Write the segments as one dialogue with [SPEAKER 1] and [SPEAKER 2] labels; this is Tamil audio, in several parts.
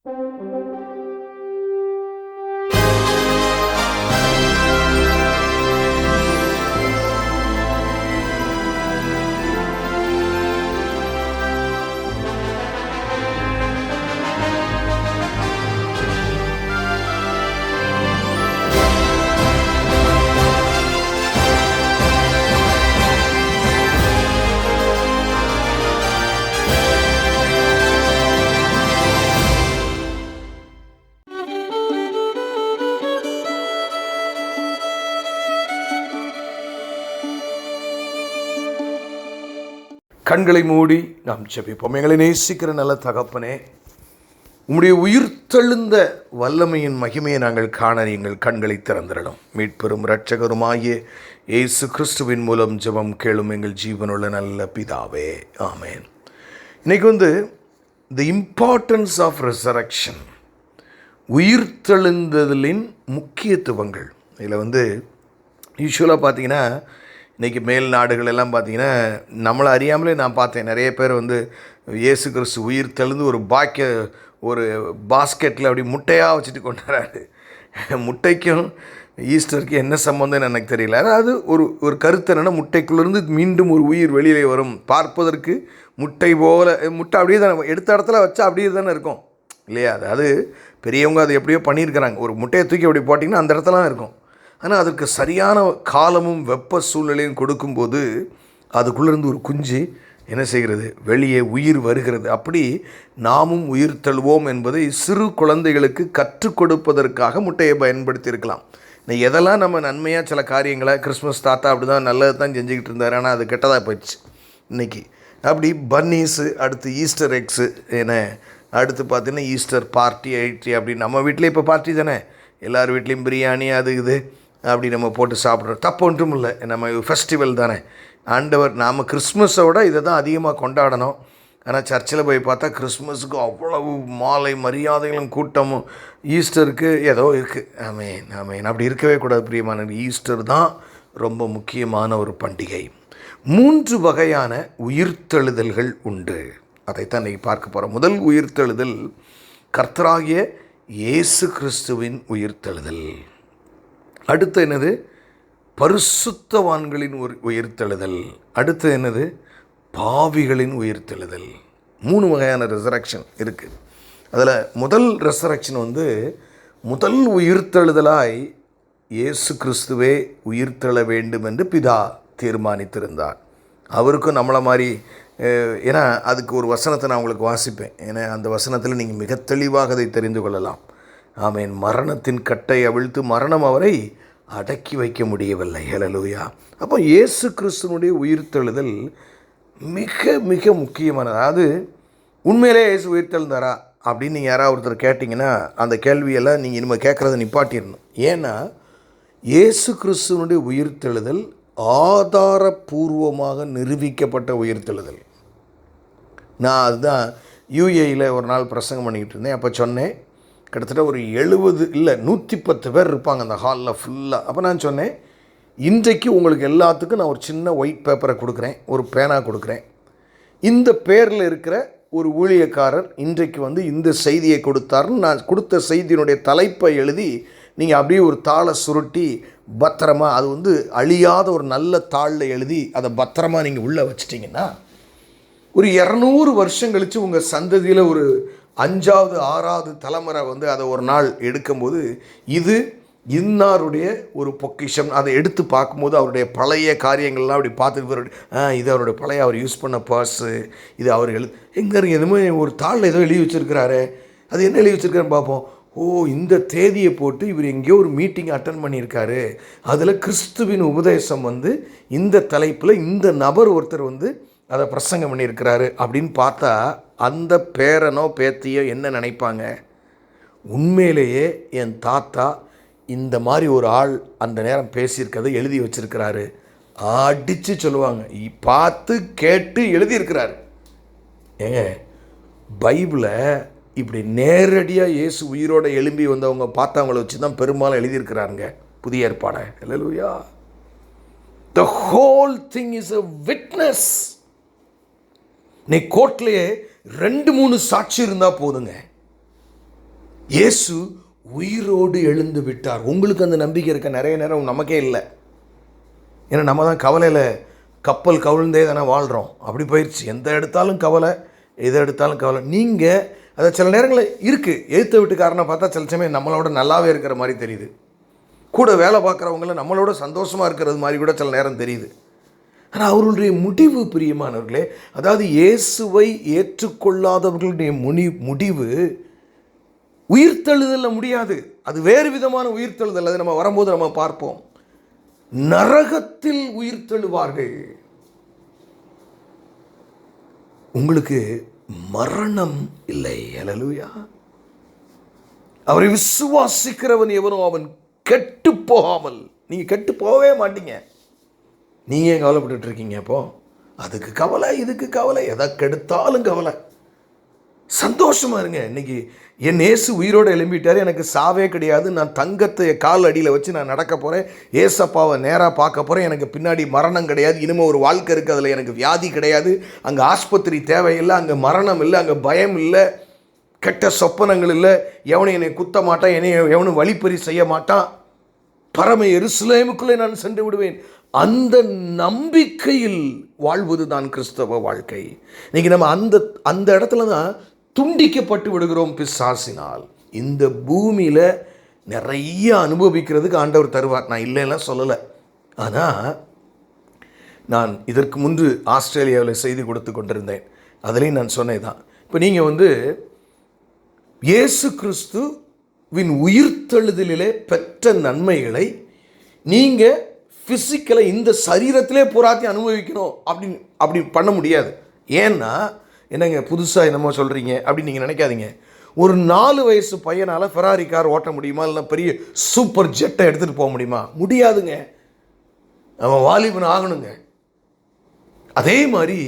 [SPEAKER 1] கண்களை மூடி நாம் ஜெபிப்போம். எங்களை நேசிக்கிற நல்ல தகப்பனே, உம்முடைய உயிர்த்தெழுந்த வல்லமையின் மகிமையை நாங்கள் காண எங்கள் கண்களை திறந்திடணும். மீட்பெரும் இரட்சகருமாகிய இயேசு கிறிஸ்துவின் மூலம் ஜெபம் கேளும் எங்கள் ஜீவனுள்ள நல்ல பிதாவே, ஆமேன். இன்றைக்கி தி இம்பார்ட்டன்ஸ் ஆஃப் ரெசரக்ஷன், உயிர்த்தெழுந்தலின் முக்கியத்துவங்கள். இதில் யூஸ்வலாக பார்த்தீங்கன்னா இன்றைக்கி மேல் நாடுகள் எல்லாம் பார்த்திங்கன்னா நம்மளை அறியாமலே நான் பார்த்தேன், நிறைய பேர் இயேசு கிறிஸ்து உயிர் தெழுந்து ஒரு பாஸ்கெட்டில் அப்படி முட்டையாக வச்சுட்டு கொண்டாடுறாரு. முட்டைக்கும் ஈஸ்டருக்கு என்ன சம்மந்தம்னு எனக்கு தெரியல. அதாவது ஒரு கருத்து என்னென்னா, முட்டைக்குள்ளேருந்து மீண்டும் ஒரு உயிர் வெளியிலே வரும், பார்ப்பதற்கு முட்டை போல், முட்டை அப்படியே தானே எடுத்த இடத்துல வச்சா அப்படியே தானே இருக்கும் இல்லையா? அது பெரியவங்க அது எப்படியோ பண்ணியிருக்கிறாங்க. ஒரு முட்டையை தூக்கி அப்படி போட்டிங்கன்னா அந்த இடத்துல இருக்கும். ஆனால் அதற்கு சரியான காலமும் வெப்ப சூழ்நிலையும் கொடுக்கும்போது அதுக்குள்ளேருந்து ஒரு குஞ்சு என்ன செய்கிறது, வெளியே உயிர் வருகிறது. அப்படி நாமும் உயிர் தழுவோம் என்பதை சிறு குழந்தைகளுக்கு கற்றுக் கொடுப்பதற்காக முட்டையை பயன்படுத்தியிருக்கலாம். எதெல்லாம் நம்ம நன்மையாக சில காரியங்களை, கிறிஸ்மஸ் தாத்தா அப்படி தான் நல்லது தான் செஞ்சுக்கிட்டு இருந்தார், ஆனால் அது கெட்டதாக போயிடுச்சு. இன்றைக்கி அப்படி பன்னீஸு, அடுத்து ஈஸ்டர் எக்ஸு, அடுத்து பார்த்திங்கன்னா ஈஸ்டர் பார்ட்டி ஐட்டி, அப்படி நம்ம வீட்டிலே இப்போ பார்ட்டி தானே, எல்லார் வீட்லேயும் பிரியாணி அது இது அப்படி நம்ம போட்டு சாப்பிட்றோம். தப்பு ஒன்றும் இல்லை, நம்ம ஃபெஸ்டிவல் தானே. ஆண்டவர் நாம் கிறிஸ்மஸோட இதை தான் அதிகமாக கொண்டாடணும். ஆனால் சர்ச்சில் போய் பார்த்தா கிறிஸ்மஸுக்கு அவ்வளவு மாலை மரியாதைகளும் கூட்டமும், ஈஸ்டருக்கு ஏதோ இருக்குது. ஆமேன் ஆமேன். அப்படி இருக்கவே கூடாது பிரியமான. ஈஸ்டர் தான் ரொம்ப முக்கியமான ஒரு பண்டிகை. 3 வகையான உயிர்த்தெழுதல்கள் உண்டு. அதைத்தான் இன்றைக்கி பார்க்க போகிறோம். முதல் உயிர்த்தெழுதல் கர்த்தராகிய இயேசு கிறிஸ்துவின் உயிர்த்தெழுதல். அடுத்து என்னது? பரிசுத்தவான்களின் உயிர்த்தெழுதல். அடுத்து என்னது? பாவிகளின் உயிர்த்தெழுதல். 3 வகையான ரெசரக்ஷன் இருக்குது. அதில் முதல் ரெசரக்ஷன் முதல் உயிர்த்தெழுதலாய் இயேசு கிறிஸ்துவே உயிர்த்தெழ வேண்டும் என்று பிதா தீர்மானித்திருந்தார். அவருக்கும் நம்மளை மாதிரி, ஏன்னா அதுக்கு ஒரு வசனத்தை நான் உங்களுக்கு வாசிப்பேன். ஏன்னா அந்த வசனத்தில் நீங்கள் மிக தெளிவாக அதை தெரிந்து கொள்ளலாம். ஆமேன். மரணத்தின் கட்டை அவிழ்த்து மரணம் அவரை அடக்கி வைக்க முடியவில்லை. ஹல்லேலூயா. அப்போ இயேசு கிறிஸ்துவனுடைய உயிர்த்தெழுதல் மிக மிக முக்கியமானது. அதாவது உண்மையிலே இயேசு உயிர்த்தெழுந்தாரா அப்படின்னு நீங்கள் யாராவது ஒருத்தர் கேட்டிங்கன்னா அந்த கேள்வியெல்லாம் நீங்கள் இனிமேல் கேட்குறத நிப்பாட்டிடணும். ஏன்னா இயேசு கிறிஸ்துவனுடைய உயிர்த்தெழுதல் ஆதாரபூர்வமாக நிரூபிக்கப்பட்ட உயிர்த்தெழுதல். நான் அதுதான் யூஏயில் ஒரு நாள் பிரசங்கம் பண்ணிக்கிட்டு இருந்தேன். அப்போ சொன்னேன், கிட்டத்தட்ட ஒரு 70 இல்லை 110 பேர் இருப்பாங்க அந்த ஹாலில் ஃபுல்லாக. அப்போ நான் சொன்னேன், இன்றைக்கு உங்களுக்கு எல்லாத்துக்கும் நான் ஒரு சின்ன ஒயிட் பேப்பரை கொடுக்குறேன், ஒரு பேனா கொடுக்குறேன். இந்த பேரில் இருக்கிற ஒரு ஊழியக்காரர் இன்றைக்கு இந்த செய்தியை கொடுத்தாருன்னு நான் கொடுத்த செய்தியினுடைய தலைப்பை எழுதி நீங்கள் அப்படியே ஒரு தாளை சுருட்டி பத்திரமா, அது அழியாத ஒரு நல்ல தாளில் எழுதி அதை பத்திரமா நீங்கள் உள்ளே வச்சிட்டிங்கன்னா, ஒரு 200 வருஷம் கழித்து உங்கள் சந்ததியில் ஒரு 5வது 6வது தலைமுறை அதை ஒரு நாள் எடுக்கும்போது இது இன்னாருடைய ஒரு பொக்கிஷம். அதை எடுத்து பார்க்கும்போது அவருடைய பழைய காரியங்கள்லாம் அப்படி பார்த்துட்டு, இது அவருடைய பழைய அவர் யூஸ் பண்ண பர்ஸு, இது அவர் எங்கே எதுவுமே ஒரு தாளில் ஏதோ எழுதி வச்சுருக்கிறாரு, அது என்ன எழுதி வச்சுருக்காருன்னு பார்ப்போம். ஓ, இந்த தேதியை போட்டு இவர் எங்கேயோ ஒரு மீட்டிங் அட்டன் பண்ணியிருக்காரு, அதில் கிறிஸ்துவின் உபதேசம் இந்த தலைப்பில் இந்த நபர் ஒருத்தர் அதை பிரசங்கம் பண்ணியிருக்கிறாரு அப்படின்னு பார்த்தா அந்த பேரனோ பேத்தியோ என்ன நினைப்பாங்க? உண்மையிலேயே என் தாத்தா இந்த மாதிரி ஒரு ஆள் அந்த நேரம் பேசியிருக்கிறத எழுதி வச்சிருக்கிறாரு அடித்து சொல்லுவாங்க. பார்த்து கேட்டு எழுதியிருக்கிறாரு. ஏங்க, பைபிளை இப்படி நேரடியாக இயேசு உயிரோட எழும்பி வந்தவங்க பார்த்தவங்களை வச்சு தான் பெரும்பாலும் எழுதியிருக்கிறாருங்க புதிய ஏற்பாடை. ஹல்லேலூயா. The whole thing is a witness. நீ கோர்ட்லேயே 2-3 சாட்சி இருந்தால் போதுங்க. இயேசு உயிரோடு எழுந்து விட்டார். உங்களுக்கு அந்த நம்பிக்கை இருக்க? நிறைய நேரம் நமக்கே இல்லை. ஏன்னா நம்ம தான் கவலையில் கப்பல் கவிழ்ந்தே தானே வாழ்கிறோம். அப்படி போயிடுச்சு. எந்த எடுத்தாலும் கவலை, எதை எடுத்தாலும் கவலை. நீங்கள் அதை சில நேரங்களில் இருக்குது. எழுத்த வீட்டுக்காரனை பார்த்தா சில சமயம் நம்மளோட நல்லாவே இருக்கிற மாதிரி தெரியுது. கூட வேலை பார்க்குறவங்கள நம்மளோட சந்தோஷமாக இருக்கிறது மாதிரி கூட சில நேரம் தெரியுது. ஆனால் அவர்களுடைய முடிவு, பிரியமானவர்களே, அதாவது இயேசுவை ஏற்றுக்கொள்ளாதவர்களுடைய முடிவு உயிர்த்தெழுதலில் முடியாது. அது வேறு விதமான உயிர்த்தெழுதல். அது நம்ம வரும்போது நம்ம பார்ப்போம். நரகத்தில் உயிர்த்தெழுவார்கள். உங்களுக்கு மரணம் இல்லை. அல்லேலூயா. அவரை விசுவாசிக்கிறவன் எவனோ அவன் கெட்டு போகாமல். நீங்கள் கெட்டு போகவே மாட்டீங்க. நீங்கள் கவலைப்பட்டு இருக்கீங்க. அப்போ அதுக்கு கவலை, இதுக்கு கவலை, எதை கெடுத்தாலும் கவலை. சந்தோஷமாக இருங்க. இன்றைக்கி என் இயேசு உயிரோடு எழும்பிட்டார், எனக்கு சாவே கிடையாது, நான் தங்கத்தை கால் அடியில் வச்சு நான் நடக்க போகிறேன், ஏசப்பாவை நேராக பார்க்க போகிறேன், எனக்கு பின்னாடி மரணம் கிடையாது, இனிமேல் ஒரு வாழ்க்கை இருக்குது, அதில் எனக்கு வியாதி கிடையாது, அங்கே ஆஸ்பத்திரி தேவையில்லை, அங்கே மரணம் இல்லை, அங்கே பயம் இல்லை, கெட்ட சொப்பனங்கள் இல்லை, எவனும் என்னை குத்த மாட்டான், என்னை எவனும் வழிப்பறி செய்ய மாட்டான், பரம எருசலேமுக்குள்ளே நான் சென்று விடுவேன். அந்த நம்பிக்கையில் வாழ்வது தான் கிறிஸ்தவ வாழ்க்கை. இன்றைக்கி நம்ம அந்த இடத்துல தான் துண்டிக்கப்பட்டு விடுகிறோம் பிசாசினால். இந்த பூமியில் நிறைய அனுபவிக்கிறதுக்கு ஆண்டவர் தருவார், நான் இல்லைலாம் சொல்லலை. ஆனால் நான் இதற்கு முன்பு ஆஸ்திரேலியாவில் செய்தி கொடுத்து கொண்டிருந்தேன். அதுலேயும் நான் சொன்னேன் தான். இப்போ நீங்கள் இயேசு கிறிஸ்துவின் உயிர்த்தெழுதலிலே பெற்ற நன்மைகளை நீங்கள் ஃபிசிக்கலை இந்த சரீரத்திலே பூராத்தையும் அனுபவிக்கணும் அப்படி பண்ண முடியாது. ஏன்னா என்னங்க புதுசாக என்னமோ சொல்கிறீங்க அப்படின்னு நீங்கள் நினைக்காதீங்க. ஒரு 4 வயசு பையனால் ஃபெராரி கார் ஓட்ட முடியுமா? இல்லைனா பெரிய சூப்பர் ஜெட்டை எடுத்துகிட்டு போக முடியுமா? முடியாதுங்க. அவன் வாலிபன் ஆகணுங்க. அதே மாதிரி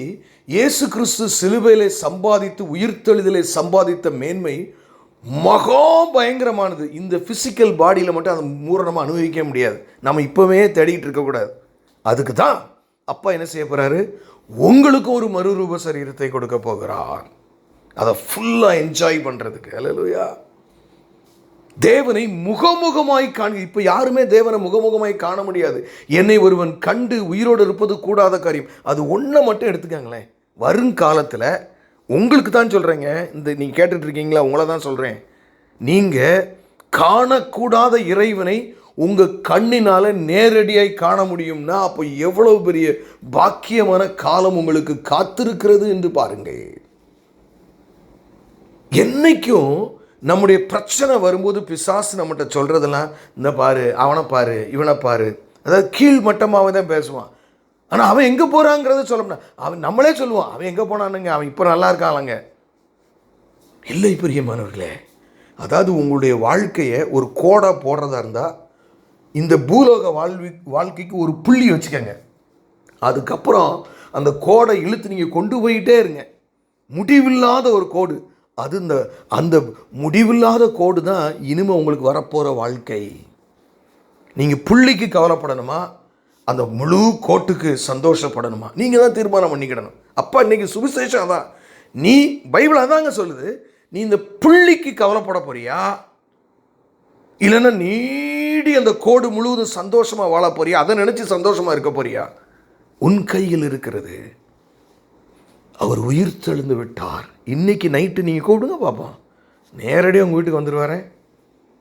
[SPEAKER 1] இயேசு கிறிஸ்து சிலுவையிலே சம்பாதித்து உயிர்த்தெழுதலை சம்பாதித்த மேன்மை மகா பயங்கரமானது. இந்த ஃபிசிக்கல் பாடியில் மட்டும் அதை மூரணமாக அனுபவிக்க முடியாது. நம்ம இப்போவே தேடிக்கிட்டு இருக்கக்கூடாது. அதுக்கு தான் அப்பா என்ன செய்ய போகிறாரு? உங்களுக்கு ஒரு மறுரூப சரீரத்தை கொடுக்க போகிறார், அதை ஃபுல்லாக என்ஜாய் பண்ணுறதுக்கு. அல்லேலூயா. தேவனை முகமுகமாய் காண. இப்போ யாருமே தேவனை முகமுகமாய் காண முடியாது. என்னை ஒருவன் கண்டு உயிரோடு இருப்பது கூடாத காரியம். அது ஒன்றை மட்டும் எடுத்துக்காங்களேன். வருங்காலத்தில் உங்களுக்கு தான் சொல்கிறேங்க. நீங்கள் கேட்டுட்ருக்கீங்களா? உங்களை தான் சொல்கிறேன். நீங்கள் காணக்கூடாத இறைவனை உங்கள் கண்ணினால் நேரடியாய் காண முடியும்னா அப்போ எவ்வளவு பெரிய பாக்கியமான காலம் உங்களுக்கு காத்திருக்கிறது என்று பாருங்கள். என்னைக்கும் நம்முடைய பிரச்சனை வரும்போது பிசாசு நம்மகிட்ட சொல்கிறதெல்லாம், இந்த பாரு, அவனை பாரு, இவனை பாரு, அதாவது கீழ் மட்டமாக தான் பேசுவான். ஆனால் அவன் எங்கே போகிறாங்கிறத சொல்லணும்னா அவன் நம்மளே சொல்லுவான், அவன் எங்கே போனானுங்க, அவன் இப்போ நல்லா இருக்காங்க. இல்லை பிரியமானவர்களே, அதாவது உங்களுடைய வாழ்க்கையை ஒரு கோடாக போடுறதா இருந்தால் இந்த பூலோக வாழ்க்கைக்கு ஒரு புள்ளி வச்சுக்கோங்க. அதுக்கப்புறம் அந்த கோடை இழுத்து நீங்கள் கொண்டு போயிட்டே இருங்க. முடிவில்லாத ஒரு கோடு. அது அந்த முடிவில்லாத கோடு தான் இனிமேல் உங்களுக்கு வரப்போகிற வாழ்க்கை. நீங்கள் புள்ளிக்கு கவலைப்படணுமா, அந்த முழு கோட்டுக்கு சந்தோஷப்படணுமா? நீங்கள் தான் தீர்மானம் பண்ணிக்கிடணும். அப்பா இன்றைக்கி சுவிசேஷம் அதான். நீ பைபிள் அதாங்க சொல்லுது. நீ இந்த புள்ளிக்கு கவலைப்பட போறியா, இல்லைன்னா நீடி அந்த கோடு முழுவதும் சந்தோஷமாக வாழ போறியா, அதை நினச்சி சந்தோஷமாக இருக்க போறியா? உன் கையில் இருக்கிறது. அவர் உயிர்த்தெழுந்து விட்டார். இன்னைக்கு நைட்டு நீங்கள் கூப்பிடுங்க பார்ப்போம், நேரடியாக உங்கள் வீட்டுக்கு வந்துடுவாரேன்.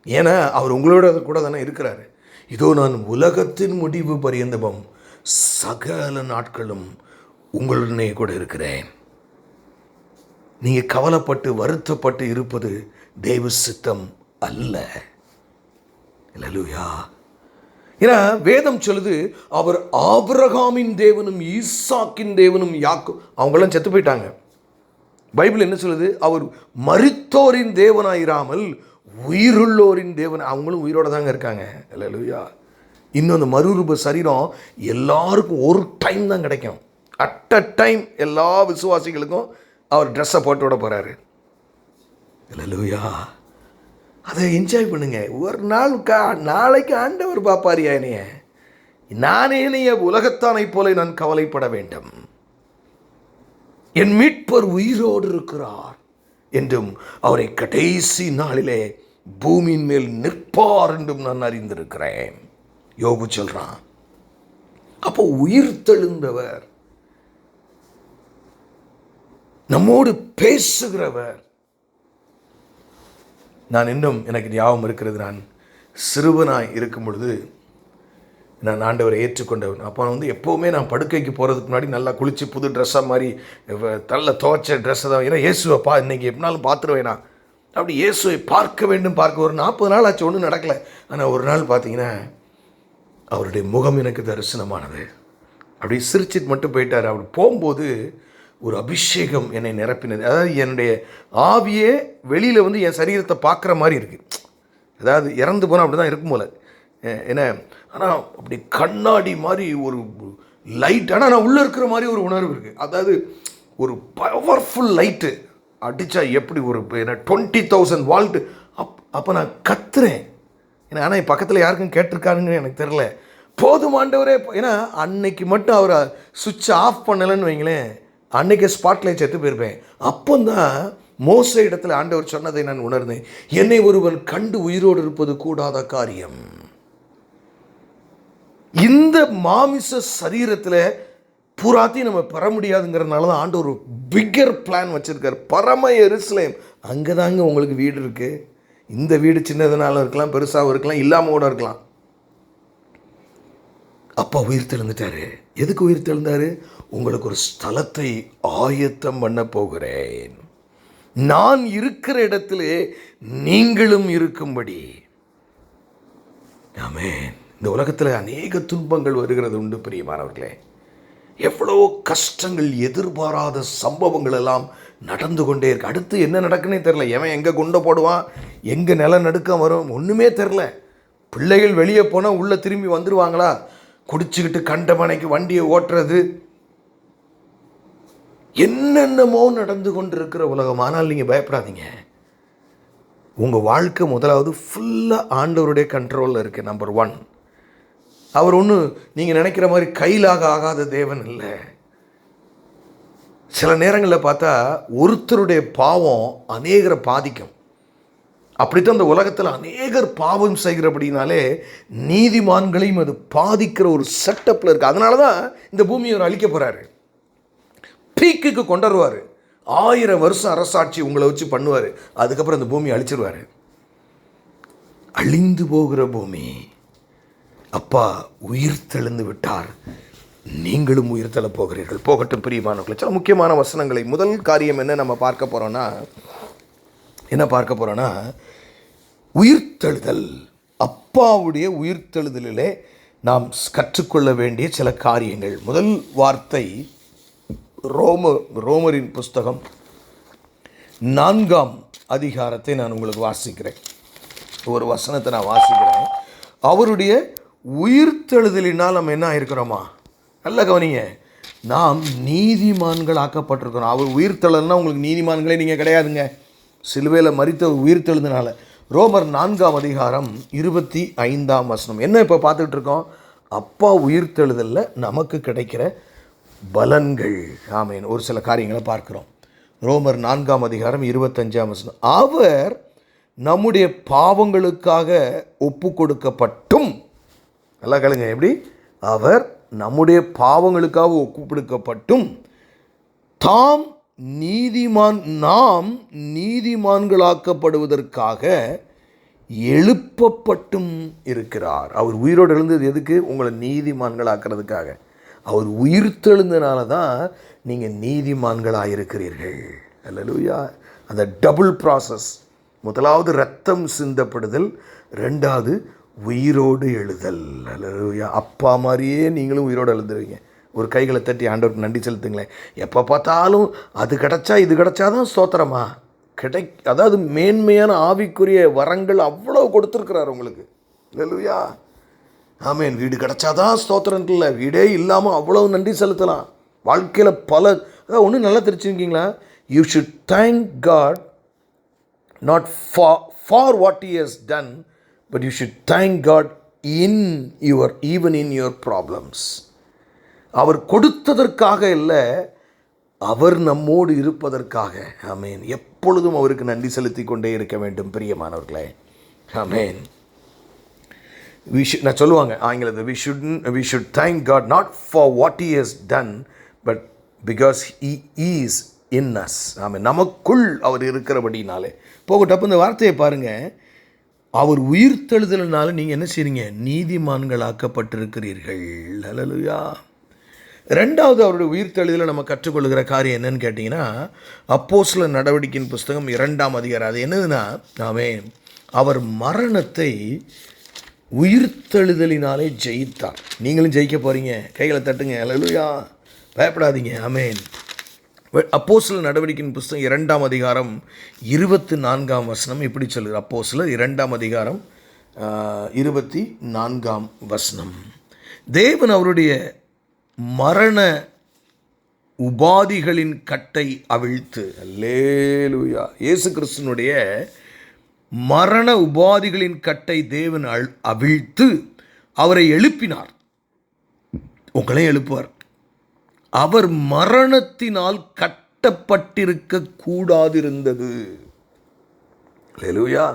[SPEAKER 1] ஏன்னா அவர் உங்களோட கூட தானே இருக்கிறாரு. இதோ நான் உலகத்தின் முடிவு பரியந்தமும் சகல நாட்களும் உங்களுடனே கூட இருக்கிறேன். நீங்கள் கவலைப்பட்டு வருத்தப்பட்டு இருப்பது தெய்வ சித்தம் அல்ல. அல்லேலூயா. ஏன்னா வேதம் சொல்லுது, அவர் ஆபிரகாமின் தேவனும் ஈசாக்கின் தேவனும் அவங்களாம் செத்து போயிட்டாங்க. பைபிள் என்ன சொல்லுது? அவர் மரித்தோரின் தேவனாயிராமல் உயிருள்ளோரின் தேவன். அவங்களும் உயிரோடு தாங்க இருக்காங்க. அல்லேலூயா. இன்னும் அந்த மறுரூப சரீரம் எல்லாருக்கும் ஒரு டைம் தான் கிடைக்கும். அட் அ டைம் எல்லா விசுவாசிகளுக்கும் அவர் ட்ரெஸ்ஸை போட்டு விட போகிறாரு. அல்லேலூயா. அதை என்ஜாய் பண்ணுங்க. ஒரு நாளைக்கு ஆண்டவர் பாப்பாரியா என்னைய, நானே உலகத்தானை போல நான் கவலைப்பட வேண்டும். என் மீட்பர் உயிரோடு இருக்கிறார் என்றும் அவரை கடைசி நாளிலே பூமியின் மேல் நிற்பார் என்றும் நான் அறிந்திருக்கிறேன். யோபு சொல்றான். அப்போ உயிர்த்தெழுந்தவர், நம்மோடு பேசுகிறவர். நான் இன்னும் எனக்கு ஞாபகம் இருக்கிறது, நான் சிறுவனாய் இருக்கும் பொழுது நான் ஆண்டவரை ஏற்றுக்கொண்டவன். அப்போ எப்போவுமே நான் படுக்கைக்கு போகிறதுக்கு முன்னாடி நல்லா குளித்து புது ட்ரெஸ்ஸாக மாதிரி நல்ல துவைச்ச ட்ரெஸ்ஸை தான், ஏன்னா இயேசுவை இன்றைக்கி எப்படினாலும் பார்த்துருவேனா, அப்படி இயேசுவை பார்க்க வேண்டும். ஒரு 40 நாள் ஆச்சு, ஒன்றும் நடக்கலை. ஆனால் ஒரு நாள் பார்த்தீங்கன்னா அவருடைய முகம் எனக்கு தரிசனமானது. அப்படி சிரிச்சிட்டு மட்டும் போயிட்டார். அப்படி போகும்போது ஒரு அபிஷேகம் என்னை நிரப்பினது. அதாவது என்னுடைய ஆவியே வெளியில் என் சரீரத்தை பார்க்குற மாதிரி இருக்குது. அதாவது இறந்து போனால் அப்படி தான் இருக்கும் போல என்ன. ஆனால் அப்படி கண்ணாடி மாதிரி ஒரு லைட், ஆனால் நான் உள்ளே இருக்கிற மாதிரி ஒரு உணர்வு இருக்குது. அதாவது ஒரு பவர்ஃபுல் லைட்டு அடித்தா எப்படி ஒரு என்ன 20,000 வால்ட்டு. அப்போ நான் கத்துறேன். ஏன்னா ஆனால் என் பக்கத்தில் யாருக்கும் கேட்டிருக்காருன்னு எனக்கு தெரில. போதும் ஆண்டவரே, ஏன்னா அன்னைக்கு மட்டும் அவரை சுவிட்ச் ஆஃப் பண்ணலைன்னு வைங்களேன், அன்னைக்கு ஸ்பாட்லைட் செத்து போயிருப்பேன். அப்போந்தான் மோசே இடத்துல ஆண்டவர் சொன்னதை நான் உணர்ந்தேன். என்னை ஒருவன் கண்டு உயிரோடு இருப்பது கூடாத காரியம். இந்த மாமிச சரீரத்தில் பூராத்தையும் நம்ம பெற முடியாதுங்கிறதுனால தான் ஆண்டவர் ஒரு பிக்கர் பிளான் வச்சுருக்கார். பரம எருசலேம், அங்கே தாங்க உங்களுக்கு வீடு இருக்குது. இந்த வீடு சின்னதுனாலும் இருக்கலாம், பெருசாகவும் இருக்கலாம், இல்லாமல் கூட இருக்கலாம். அப்பா உயிர் தெழுந்துட்டாரு. எதுக்கு உயிர் தெழுந்தாரு? உங்களுக்கு ஒரு ஸ்தலத்தை ஆயத்தம் பண்ண போகிறேன், நான் இருக்கிற இடத்திலே நீங்களும் இருக்கும்படி. ஆமென். இந்த உலகத்தில் அநேக துன்பங்கள் வருகிறது உண்டு பிரியமானவர்களே. எவ்வளோ கஷ்டங்கள், எதிர்பாராத சம்பவங்கள் எல்லாம் நடந்து கொண்டே இருக்கு. அடுத்து என்ன நடக்குன்னே தெரில. எவன் எங்கே குண்டை போடுவான், எங்கே நிலநடுக்கம் வரும், ஒன்றுமே தெரில. பிள்ளைகள் வெளியே போனால் உள்ளே திரும்பி வந்துடுவாங்களா, குடிச்சுக்கிட்டு கண்டமனைக்கு வண்டியை ஓட்டுறது, என்னென்னமோ நடந்து கொண்டிருக்கிற உலகம். ஆனால் நீங்கள் பயப்படாதீங்க. உங்கள் வாழ்க்கை முதலாவது ஃபுல்லாக ஆண்டவருடைய கண்ட்ரோலில் இருக்குது. நம்பர் 1, அவர் ஒன்றும் நீங்கள் நினைக்கிற மாதிரி கையிலாக ஆகாத தேவன் இல்லை. சில நேரங்களில் பார்த்தா ஒருத்தருடைய பாவம் அநேகரை பாதிக்கும். அப்படித்தான் இந்த உலகத்தில் அநேகர் பாவம் செய்கிறபடினாலே நீதிமான்களையும் அது பாதிக்கிற ஒரு செட்டப்பில் இருக்குது. அதனால தான் இந்த பூமியை அவர் அழிக்க போகிறாரு, பீக்குக்கு கொண்டு வருவார். 1000 வருஷம் அரசாட்சி உங்களை வச்சு பண்ணுவார். அதுக்கப்புறம் இந்த பூமியை அழிச்சிருவார். அழிந்து போகிற பூமி. அப்பா உயிர் தெழுந்து விட்டார், நீங்களும் உயிர் தெழ போகிறீர்கள். போகட்டும் பிரியமானவர்களே, சில முக்கியமான வசனங்களை. முதல் காரியம் என்ன நம்ம பார்க்க போகிறோன்னா உயிர்த்தெழுதல். அப்பாவுடைய உயிர்த்தெழுதலிலே நாம் கற்றுக்கொள்ள வேண்டிய சில காரியங்கள். முதல் வார்த்தை ரோமரின் புஸ்தகம் 4ஆம் அதிகாரத்தை நான் உங்களுக்கு வாசிக்கிறேன். ஒரு வசனத்தை நான் வாசிக்கிறேன். அவருடைய உயிர்த்தெழுதலினால் நம்ம என்ன ஆயிருக்கிறோமா, நல்ல கவனிங்க, நாம் நீதிமான்கள் ஆக்கப்பட்டிருக்கிறோம். அவர் உயிர்த்தெழுதல்னா உங்களுக்கு நீதிமான்களே நீங்கள் கிடையாதுங்க. சிலுவையில் மரித்த உயிர்த்தெழுந்தனால. ரோமர் 4ஆம் அதிகாரம் 25ஆம் வசனம். என்ன இப்போ பார்த்துட்டு இருக்கோம்? அப்பா உயிர்த்தெழுதலில் நமக்கு கிடைக்கிற பலன்கள். ஆமேன். ஒரு சில காரியங்களை பார்க்குறோம். ரோமர் 4ஆம் அதிகாரம் 25ஆம் வசனம். அவர் நம்முடைய பாவங்களுக்காக ஒப்பு கொடுக்கப்பட்டும், நல்லா கேளுங்க, எப்படி? அவர் நம்முடைய பாவங்களுக்காக ஒப்பு கொடுக்கப்பட்டும் நாம் நீதிமான்களாக்கப்படுவதற்காக எழுப்பப்பட்டும் இருக்கிறார். அவர் உயிரோடு எழுந்தது எதுக்கு? உங்களை நீதிமான்களாக்கிறதுக்காக. அவர் உயிர்த்தெழுந்தனால தான் நீங்கள் நீதிமான்களாக இருக்கிறீர்கள். அல்லேலூயா. அந்த டபுள் ப்ராசஸ். முதலாவது ரத்தம் சிந்தப்படுதல், 2வது உயிரோடு எழுதல். அல்லேலூயா. அப்பா மாதிரியே நீங்களும் உயிரோடு எழுதுவீங்க. ஒரு கைகளை தட்டி ஆண்டவருக்கு நன்றி செலுத்துங்களேன். எப்போ பார்த்தாலும் அது கிடச்சா இது கிடச்சாதான் ஸ்தோத்திரமா அதாவது மேன்மையான ஆவிக்குரிய வரங்கள் அவ்வளோ கொடுத்துருக்கிறார் உங்களுக்கு. அல்லேலூயா. ஆமேன். வீடு கிடச்சாதான் ஸ்தோத்திரம் இல்லை, வீடே இல்லாமல் அவ்வளோ நன்றி செலுத்தலாம். வாழ்க்கையில் அதாவது ஒன்றும் நல்லா தெரிஞ்சுருக்கீங்களா? You should thank God not for what he has done, but you should thank God even in your problems. அவர் கொடுத்ததற்காக இல்லை, அவர் நம்மோடு இருப்பதற்காக. ஆமேன். எப்பொழுதும் அவருக்கு நன்றி செலுத்தி கொண்டே இருக்க வேண்டும் பிரியமானவர்களே. ஆமென். நான் சொல்லுவாங்க ஆங்கிலத்தில், we should thank God not for what he has done but because he is in us. ஆமென். நமக்குள் அவர் இருக்கிறபடினாலே. போகட்டும். அப்போ இந்த வார்த்தையை பாருங்கள். அவர் உயிர்த்தெழுதலினால நீங்கள் என்ன செய்றீங்க? நீதிமான்களாக்கப்பட்டிருக்கிறீர்கள். ஹல்லேலூயா. ரெண்டாவது அவருடைய உயிர்த்தெழுதலில் நம்ம கற்றுக்கொள்கிற காரியம் என்னன்னு கேட்டிங்கன்னா, அப்போஸ்தலர் நடவடிக்கையின் புஸ்தகம் 2ஆம் அதிகாரம். அது என்னதுன்னா, ஆமென், அவர் மரணத்தை உயிர்த்தெழுதலினாலே ஜெயித்தார். நீங்களும் ஜெயிக்க போகிறீங்க. கைகளை தட்டுங்க. ஹல்லேலூயா. பயப்படாதீங்க. ஆமென். அப்போஸ்தலர் நடவடிக்கையின் புஸ்தகம் 2ஆம் அதிகாரம் 24ஆம் வசனம் இப்படி சொல்லுது. அப்போஸ்தலர் 2ஆம் அதிகாரம் 24ஆம் வசனம். தேவன் அவருடைய மரண உபாதிகளின் கட்டை அவிழ்த்து, அல்லேலூயா, இயேசு கிறிஸ்துனுடைய மரண உபாதிகளின் கட்டை தேவன் அவிழ்த்து அவரை எழுப்பினார். உங்களை எழுப்புவார். அவர் மரணத்தினால் கட்டப்பட்டிருக்க கூடாதிருந்தது. அல்லேலூயா.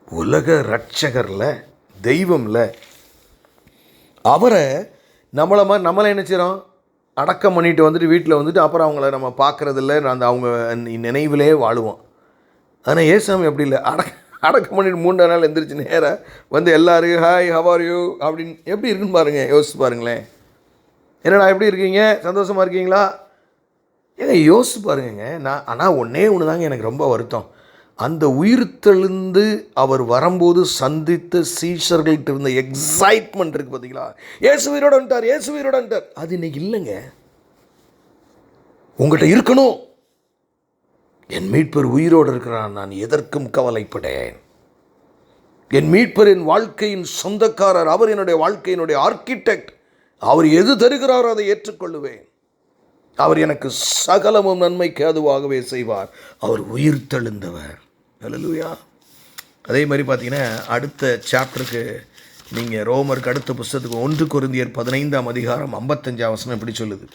[SPEAKER 1] உலக இரட்சகர்ல, தெய்வம்ல, அவரை நம்மளை என்ன செய்கிறோம்? அடக்கம் பண்ணிட்டு வந்துட்டு வீட்டில் வந்துட்டு அப்புறம் அவங்கள நம்ம பார்க்குறதில்ல, அந்த அவங்க நினைவிலே வாழுவோம். ஆனால் ஏசாமி அப்படி இல்லை. அடக்கம் பண்ணிட்டு 3 நாள் எந்திரிச்சு நேராக வந்து எல்லாரும் ஹாய் ஹவ் ஆர் யூ அப்படின்னு எப்படி இருக்குன்னு பாருங்கள். யோசிச்சு பாருங்களேன். என்னடா எப்படி இருக்கீங்க? சந்தோஷமாக இருக்கீங்களா? ஏங்க யோசிச்சு பாருங்க. ஆனால் ஒன்றே ஒன்று தாங்க எனக்கு ரொம்ப வருத்தம். அந்த உயிர்த்தெழுந்து அவர் வரும்போது சந்தித்த சீஷர்கள்ட்ட இருந்த எக்ஸைட்மெண்ட் இருக்குது பார்த்தீங்களா? இயேசு உயிரோட வந்துட்டார், இயேசு உயிரோட வந்துட்டார். அது இன்னைக்கு இல்லைங்க. உங்கள்கிட்ட இருக்கணும். என் மீட்பர் உயிரோடு இருக்கிறான், நான் எதற்கும் கவலைப்படேன். என் மீட்பர் என் வாழ்க்கையின் சொந்தக்காரர், அவர் என்னுடைய வாழ்க்கையினுடைய ஆர்கிடெக்ட். அவர் எது தருகிறாரோ அதை ஏற்றுக்கொள்ளுவேன். அவர் எனக்கு சகலமும் நன்மைக்கு அதுவாகவே செய்வார். அவர் உயிர்த்தெழுந்தவர். அல்லேலூயா. அதே மாதிரி பார்த்தீங்கன்னா அடுத்த சாப்டருக்கு நீங்கள் ரோமருக்கு அடுத்த புஸ்தகத்துக்கு 1 கொரிந்தியர் 15ஆம் அதிகாரம் 55ஆம் வசனம் இப்படி சொல்லுது.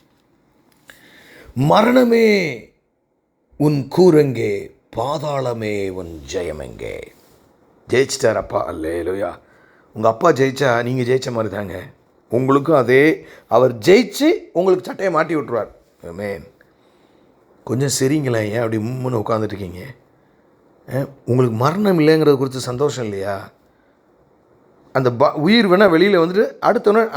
[SPEAKER 1] மரணமே உன் கூரெங்கே, பாதாளமே உன் ஜெயமெங்கே. ஜெயிச்சிட்டார் அப்பா. அல்லேலூயா. உங்கள் அப்பா ஜெயிச்சா நீங்கள் ஜெயிச்ச மாதிரி தாங்க. உங்களுக்கும் அதே, அவர் ஜெயிச்சு உங்களுக்கு சட்டையை மாட்டி விட்டுருவார். ஆமென். கொஞ்சம் சரிங்களேன். ஏன் அப்படி முன்னு உட்காந்துட்ருக்கீங்க? உங்களுக்கு மரணம் இல்லைங்கிறத குறித்து சந்தோஷம் இல்லையா? அந்த உயிர் வேணால் வெளியில் வந்துட்டு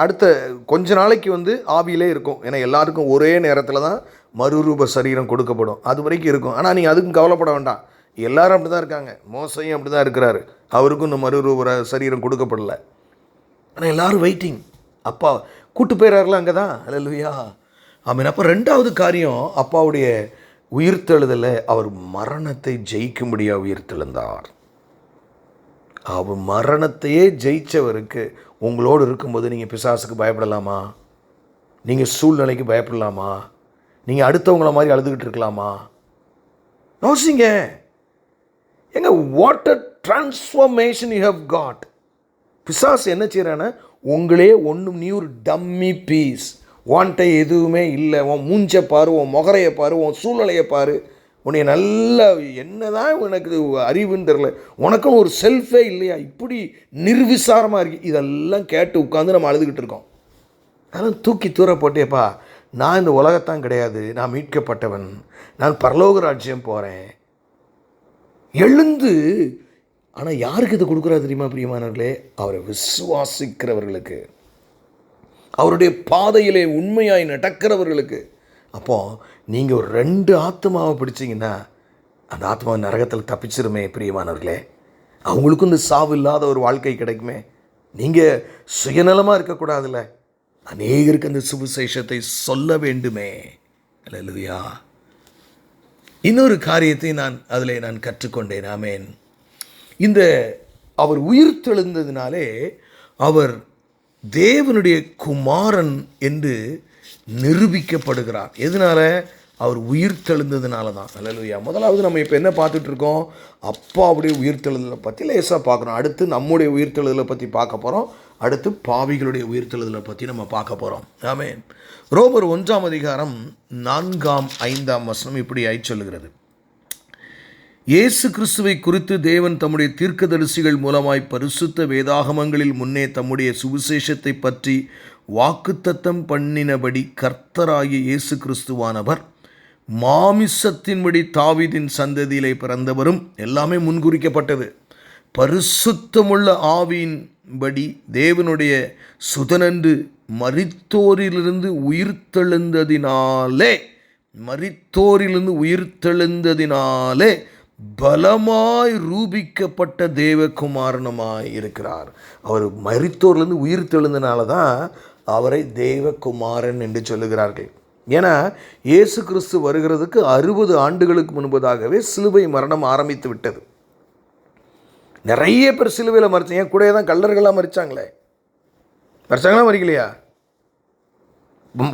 [SPEAKER 1] அடுத்த கொஞ்ச நாளைக்கு வந்து ஆவியிலே இருக்கும். ஏன்னா எல்லாருக்கும் ஒரே நேரத்தில் தான் மறுரூப சரீரம் கொடுக்கப்படும். அது வரைக்கும் இருக்கும். ஆனால் நீங்கள் அதுக்கும் கவலைப்பட வேண்டாம். எல்லாரும் அப்படி தான் இருக்காங்க. மோசையும் அப்படி தான் இருக்கிறாரு. அவருக்கும் இந்த மறுரூப சரீரம் கொடுக்கப்படலை. ஆனால் எல்லோரும் வெயிட்டிங். அப்பா கூட்டு போயிறாருல அங்கே தான். அல்லேலூயா. ஆமென். அப்போ ரெண்டாவது காரியம், அப்பாவுடைய உயிர்த்தெழுதலை அவர் மரணத்தை ஜெயிக்கும்படியாக உயிர்த்தெழுந்தார். அவர் மரணத்தையே ஜெயித்தவருக்கு உங்களோடு இருக்கும்போது நீங்கள் பிசாசுக்கு பயப்படலாமா? நீங்கள் சூழ்நிலைக்கு பயப்படலாமா? நீங்கள் அடுத்தவங்கள மாதிரி அழுதுகிட்டு இருக்கலாமா? யோசிங்க. எங்க what a transformation you have got. பிசாசு என்ன செய்கிறான்னா, உங்களே ஒன்றும், நீ ஒரு டம்மி பீஸ், வான்ட்ட எதுவுமே இல்லை, உன் மூஞ்சை பாரு, உன் முகரையை பாரு, உன் சூழ்நிலையை பாரு, உன்னை நல்லா என்ன தான் உனக்கு அறிவுன்னு தெரில, உனக்குன்னு ஒரு செல்ஃபே இல்லையா, இப்படி நிர்விசாரமாக இருக்கு. இதெல்லாம் கேட்டு உட்காந்து நம்ம அழுதுகிட்டு இருக்கோம். அதெல்லாம் தூக்கி தூர போட்டேப்பா, நான் இந்த உலகத்தான் கிடையாது, நான் மீட்கப்பட்டவன், நான் பரலோக ராஜ்யம் போகிறேன். எழுந்து. ஆனால் யாருக்கு இது கொடுக்குறாரு தெரியுமா பிரியமானவர்களே? அவரை விசுவாசிக்கிறவர்களுக்கு, அவருடைய பாதையிலே உண்மையாய் நடக்கிறவர்களுக்கு. அப்போது நீங்கள் ஒரு 2 ஆத்மாவை பிடிச்சிங்கன்னா அந்த ஆத்மாவை நரகத்தில் தப்பிச்சிருமே பிரியமானவர்களே. அவங்களுக்கும் இந்த சாவு இல்லாத ஒரு வாழ்க்கை கிடைக்குமே. நீங்கள் சுயநலமாக இருக்கக்கூடாதுல்ல, அநேகருக்கு அந்த சுவிசேஷத்தை சொல்ல வேண்டுமே. அல்லேலூயா. இன்னொரு காரியத்தை நான் கற்றுக்கொண்டேன். ஆமென். இந்த அவர் உயிர்த்தெழுந்ததினாலே அவர் தேவனுடைய குமாரன் என்று நிரூபிக்கப்படுகிறார். எதனால? அவர் உயிர்த்தெழுந்ததுனால தான். அல்லேலூயா. முதலாவது நம்ம இப்போ என்ன பார்த்துட்ருக்கோம்? அப்பாவுடைய உயிர்த்தெழுதலை பற்றி லேசாக பார்க்குறோம். அடுத்து நம்முடைய உயிர்த்தெழுதலை பற்றி பார்க்க போகிறோம். அடுத்து பாவிகளுடைய உயிர்த்தெழுதலை பற்றி நம்ம பார்க்க போகிறோம். ஆமென். ரோமர் 1ஆம் அதிகாரம் 4, 5 வசனம் இப்படி சொல்லுகிறது. இயேசு கிறிஸ்துவை குறித்து தேவன் தம்முடைய தீர்க்கதரிசிகள் மூலமாய் பரிசுத்த வேதாகமங்களில் முன்னே தம்முடைய சுவிசேஷத்தை பற்றி வாக்குத்தத்தம் பண்ணினபடி கர்த்தராகிய இயேசு கிறிஸ்துவானவர் மாமிசத்தின்படி தாவீதின் சந்ததியிலே பிறந்தவரும், எல்லாமே முன்குறிக்கப்பட்டது. பரிசுத்தமுள்ள ஆவியின்படி தேவனுடைய சுதனன்று மரித்தோரிலிருந்து உயிர்த்தெழுந்ததினாலே பலமாய் ரூபிக்கப்பட்ட தேவகுமாரனுமாய் இருக்கிறார். அவர் மரித்தோரிலிருந்து உயிர்த்தெழுந்தனால தான் அவரை தேவகுமாரன் என்று சொல்லுகிறார்கள். ஏன்னா இயேசு கிறிஸ்து வருகிறதுக்கு 60 ஆண்டுகளுக்கு முன்பதாகவே சிலுவை மரணம் ஆரம்பித்து விட்டது. நிறைய பேர் சிலுவையில் மறிச்சாங்க. கூட தான் கள்ளர்களாக மறிச்சாங்களா மறிக்கலையா?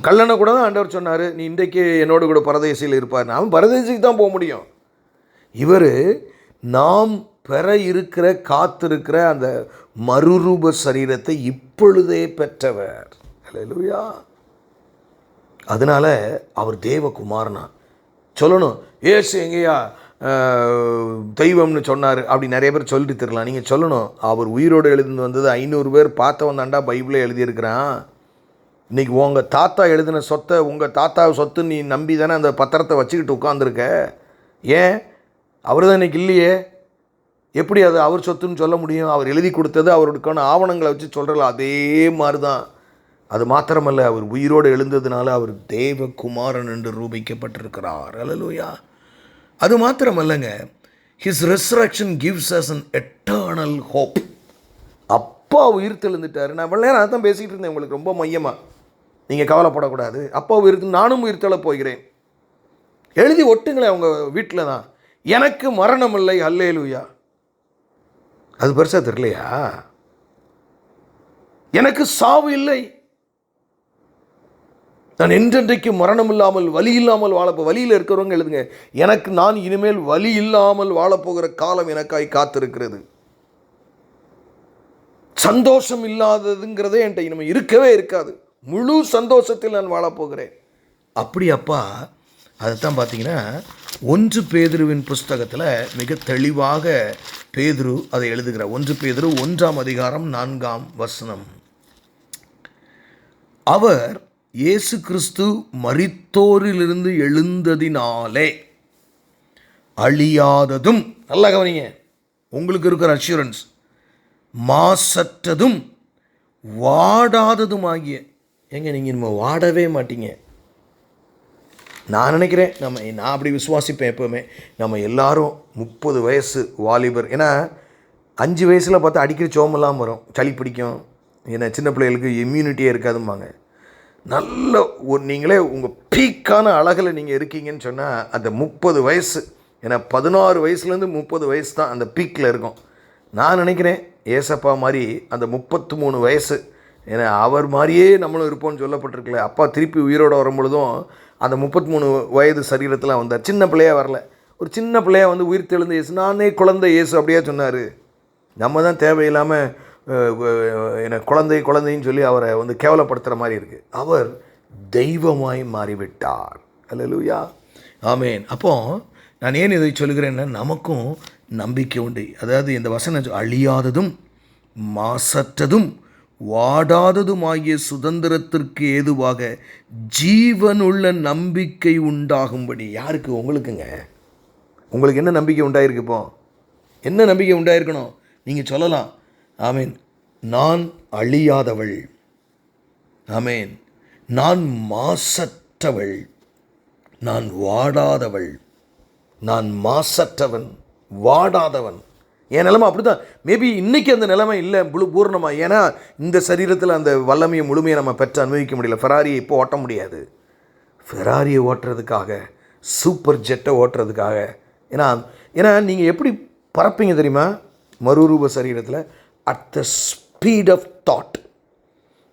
[SPEAKER 1] கல்லனை கூட தான் ஆண்டவர் சொன்னார், நீ இன்றைக்கு என்னோடு கூட பரதேசியில் இருப்பார். அவன் பரதேசிக்கு தான் போக முடியும். இவர் நாம் பெற இருக்கிற காத்திருக்கிற அந்த மறுரூப சரீரத்தை இப்பொழுதே பெற்றவர். அல்லேலூயா. அதனால அவர் தேவகுமாரனா சொல்லணும். ஏசு எங்கேயா தெய்வம்னு சொன்னார் அப்படி நிறைய பேர் சொல்லிட்டு தரலாம். நீங்கள் சொல்லணும், அவர் உயிரோடு எழுந்து வந்தது 500 பேர் பார்த்தவன் தாண்டா பைபிளே எழுதியிருக்கிறான். இன்றைக்கி உங்கள் தாத்தா எழுதின சொத்தை உங்கள் தாத்தா சொத்து நீ நம்பி தானே அந்த பத்திரத்தை வச்சுக்கிட்டு உட்காந்துருக்க. ஏன் அவர் தான் இன்றைக்கி இல்லையே, எப்படி அது அவர் சொத்துன்னு சொல்ல முடியும்? அவர் எழுதி கொடுத்தது அவருக்கான ஆவணங்களை வச்சு சொல்கிறல, அதே மாதிரி தான். அது மாத்திரமல்ல, அவர் உயிரோடு எழுந்ததுனால அவர் தேவகுமாரன் என்று ரூபிக்கப்பட்டிருக்கிறார். அல்லேலூயா. அது மாத்திரமல்லங்க, his resurrection gives us an eternal hope. அப்பா உயிர் தெழுந்துட்டார். நான் இவ்வளோ நேரம் அதான் பேசிக்கிட்டு இருந்தேன் உங்களுக்கு ரொம்ப மையமாக. நீங்கள் கவலைப்படக்கூடாது, அப்பா உயிர், நானும் உயிர் தெழ போகிறேன். எழுதி ஒட்டுங்களேன் அவங்க வீட்டில் தான், எனக்கு மரணம் இல்லை, அல்லேலூயா. அது பெருசாக தெரியலையா? எனக்கு சாவு இல்லை, நான் என்றென்றைக்கு மரணம் இல்லாமல் வலி இல்லாமல் வாழப்போ. வலியில் இருக்கிறவங்க எழுதுங்க, எனக்கு நான் இனிமேல் வலி இல்லாமல் வாழப்போகிற காலம் எனக்காய் காத்திருக்கிறது. சந்தோஷம் இல்லாததுங்கிறதே என்கிட்ட இனிமேல் இருக்கவே இருக்காது. முழு சந்தோஷத்தில் நான் வாழப்போகிறேன். அப்படி அப்பா அதைத்தான் பார்த்தீங்கன்னா 1 பேதுருவின் புஸ்தகத்தில் மிக தெளிவாக பேதுரு அதை எழுதுகிறார். 1 பேதுரு 1ஆம் அதிகாரம் 4ஆம் வசனம். அவர் இயேசு கிறிஸ்து மரித்தோரிலிருந்து எழுந்ததினாலே அழியாததும், நல்லா கவனிங்க, உங்களுக்கு இருக்கிற அஷ்யூரன்ஸ், மாசற்றதும் வாடாததும் ஆகிய. ஏங்க நீங்கள் நம்ம வாடவே மாட்டீங்க. நான் நினைக்கிறேன், நான் அப்படி விசுவாசிப்பேன் எப்போவுமே. நம்ம எல்லாரும் 30 வயசு வாலிபர். ஏன்னா 5 வயசில் பார்த்தா அடிக்கிற சோமெல்லாம் வரும், சளி பிடிக்கும். ஏன்னா சின்ன பிள்ளைகளுக்கு இம்யூனிட்டியே இருக்காதும்பாங்க. நல்ல நீங்களே உங்கள் பீக்கான அழகில் நீங்கள் இருக்கீங்கன்னு சொன்னால் அந்த 30 வயசு, ஏன்னா 16 வயசுலேருந்து 30 வயசு தான் அந்த பீக்கில் இருக்கும். நான் நினைக்கிறேன் ஏசப்பா மாதிரி அந்த 33 வயசு, ஏன்னா அவர் மாதிரியே நம்மளும் இருப்போம்னு சொல்லப்பட்டிருக்கல. அப்பா திருப்பி உயிரோடு வரும்பொழுதும் அந்த 33 வயது சரீரத்தில் வந்தார். சின்ன பிள்ளையாக வரல, ஒரு சின்ன பிள்ளையாக வந்து உயிர் தெழுந்த இயேசு, நானே குழந்தை இயேசு அப்படியே சொன்னார். நம்ம தான் தேவையில்லாமல் குழந்தைன்னு சொல்லி அவரை வந்து கேவலப்படுத்துகிற மாதிரி இருக்குது. அவர் தெய்வமாய் மாறிவிட்டார். அல்லேலூயா, ஆமேன். அப்போது நான் ஏன் இதை சொல்கிறேன்னா, நமக்கும் நம்பிக்கை உண்டு. அதாவது இந்த வசனம், அழியாததும் மாசற்றதும் வாடாததும் ஆகிய சுதந்திரத்திற்கு ஏதுவாக ஜீவனுள்ள நம்பிக்கை உண்டாகும்படி. யாருக்கு? உங்களுக்குங்க. உங்களுக்கு என்ன நம்பிக்கை உண்டாயிருக்கு? இப்போ என்ன நம்பிக்கை உண்டாயிருக்கணும்? நீங்கள் சொல்லலாம், ஆமேன், நான் அழியாதவள், ஆமேன், நான் மாசற்றவள், நான் வாடாதவள், நான் மாசற்றவன், வாடாதவன். என் நிலைமை அப்படி தான். மேபி இன்றைக்கி அந்த நிலைமை இல்லை பூர்ணமாக. ஏன்னா இந்த சரீரத்தில் அந்த வல்லமையை முழுமையை நம்ம பெற்று அனுபவிக்க முடியல. ஃபெராரியை இப்போ ஓட்ட முடியாது. ஃபெராரியை ஓட்டுறதுக்காக, சூப்பர் ஜெட்டை ஓட்டுறதுக்காக, ஏன்னா நீங்கள் எப்படி பறப்பீங்க தெரியுமா? மறுரூப சரீரத்தில் at the speed of thought.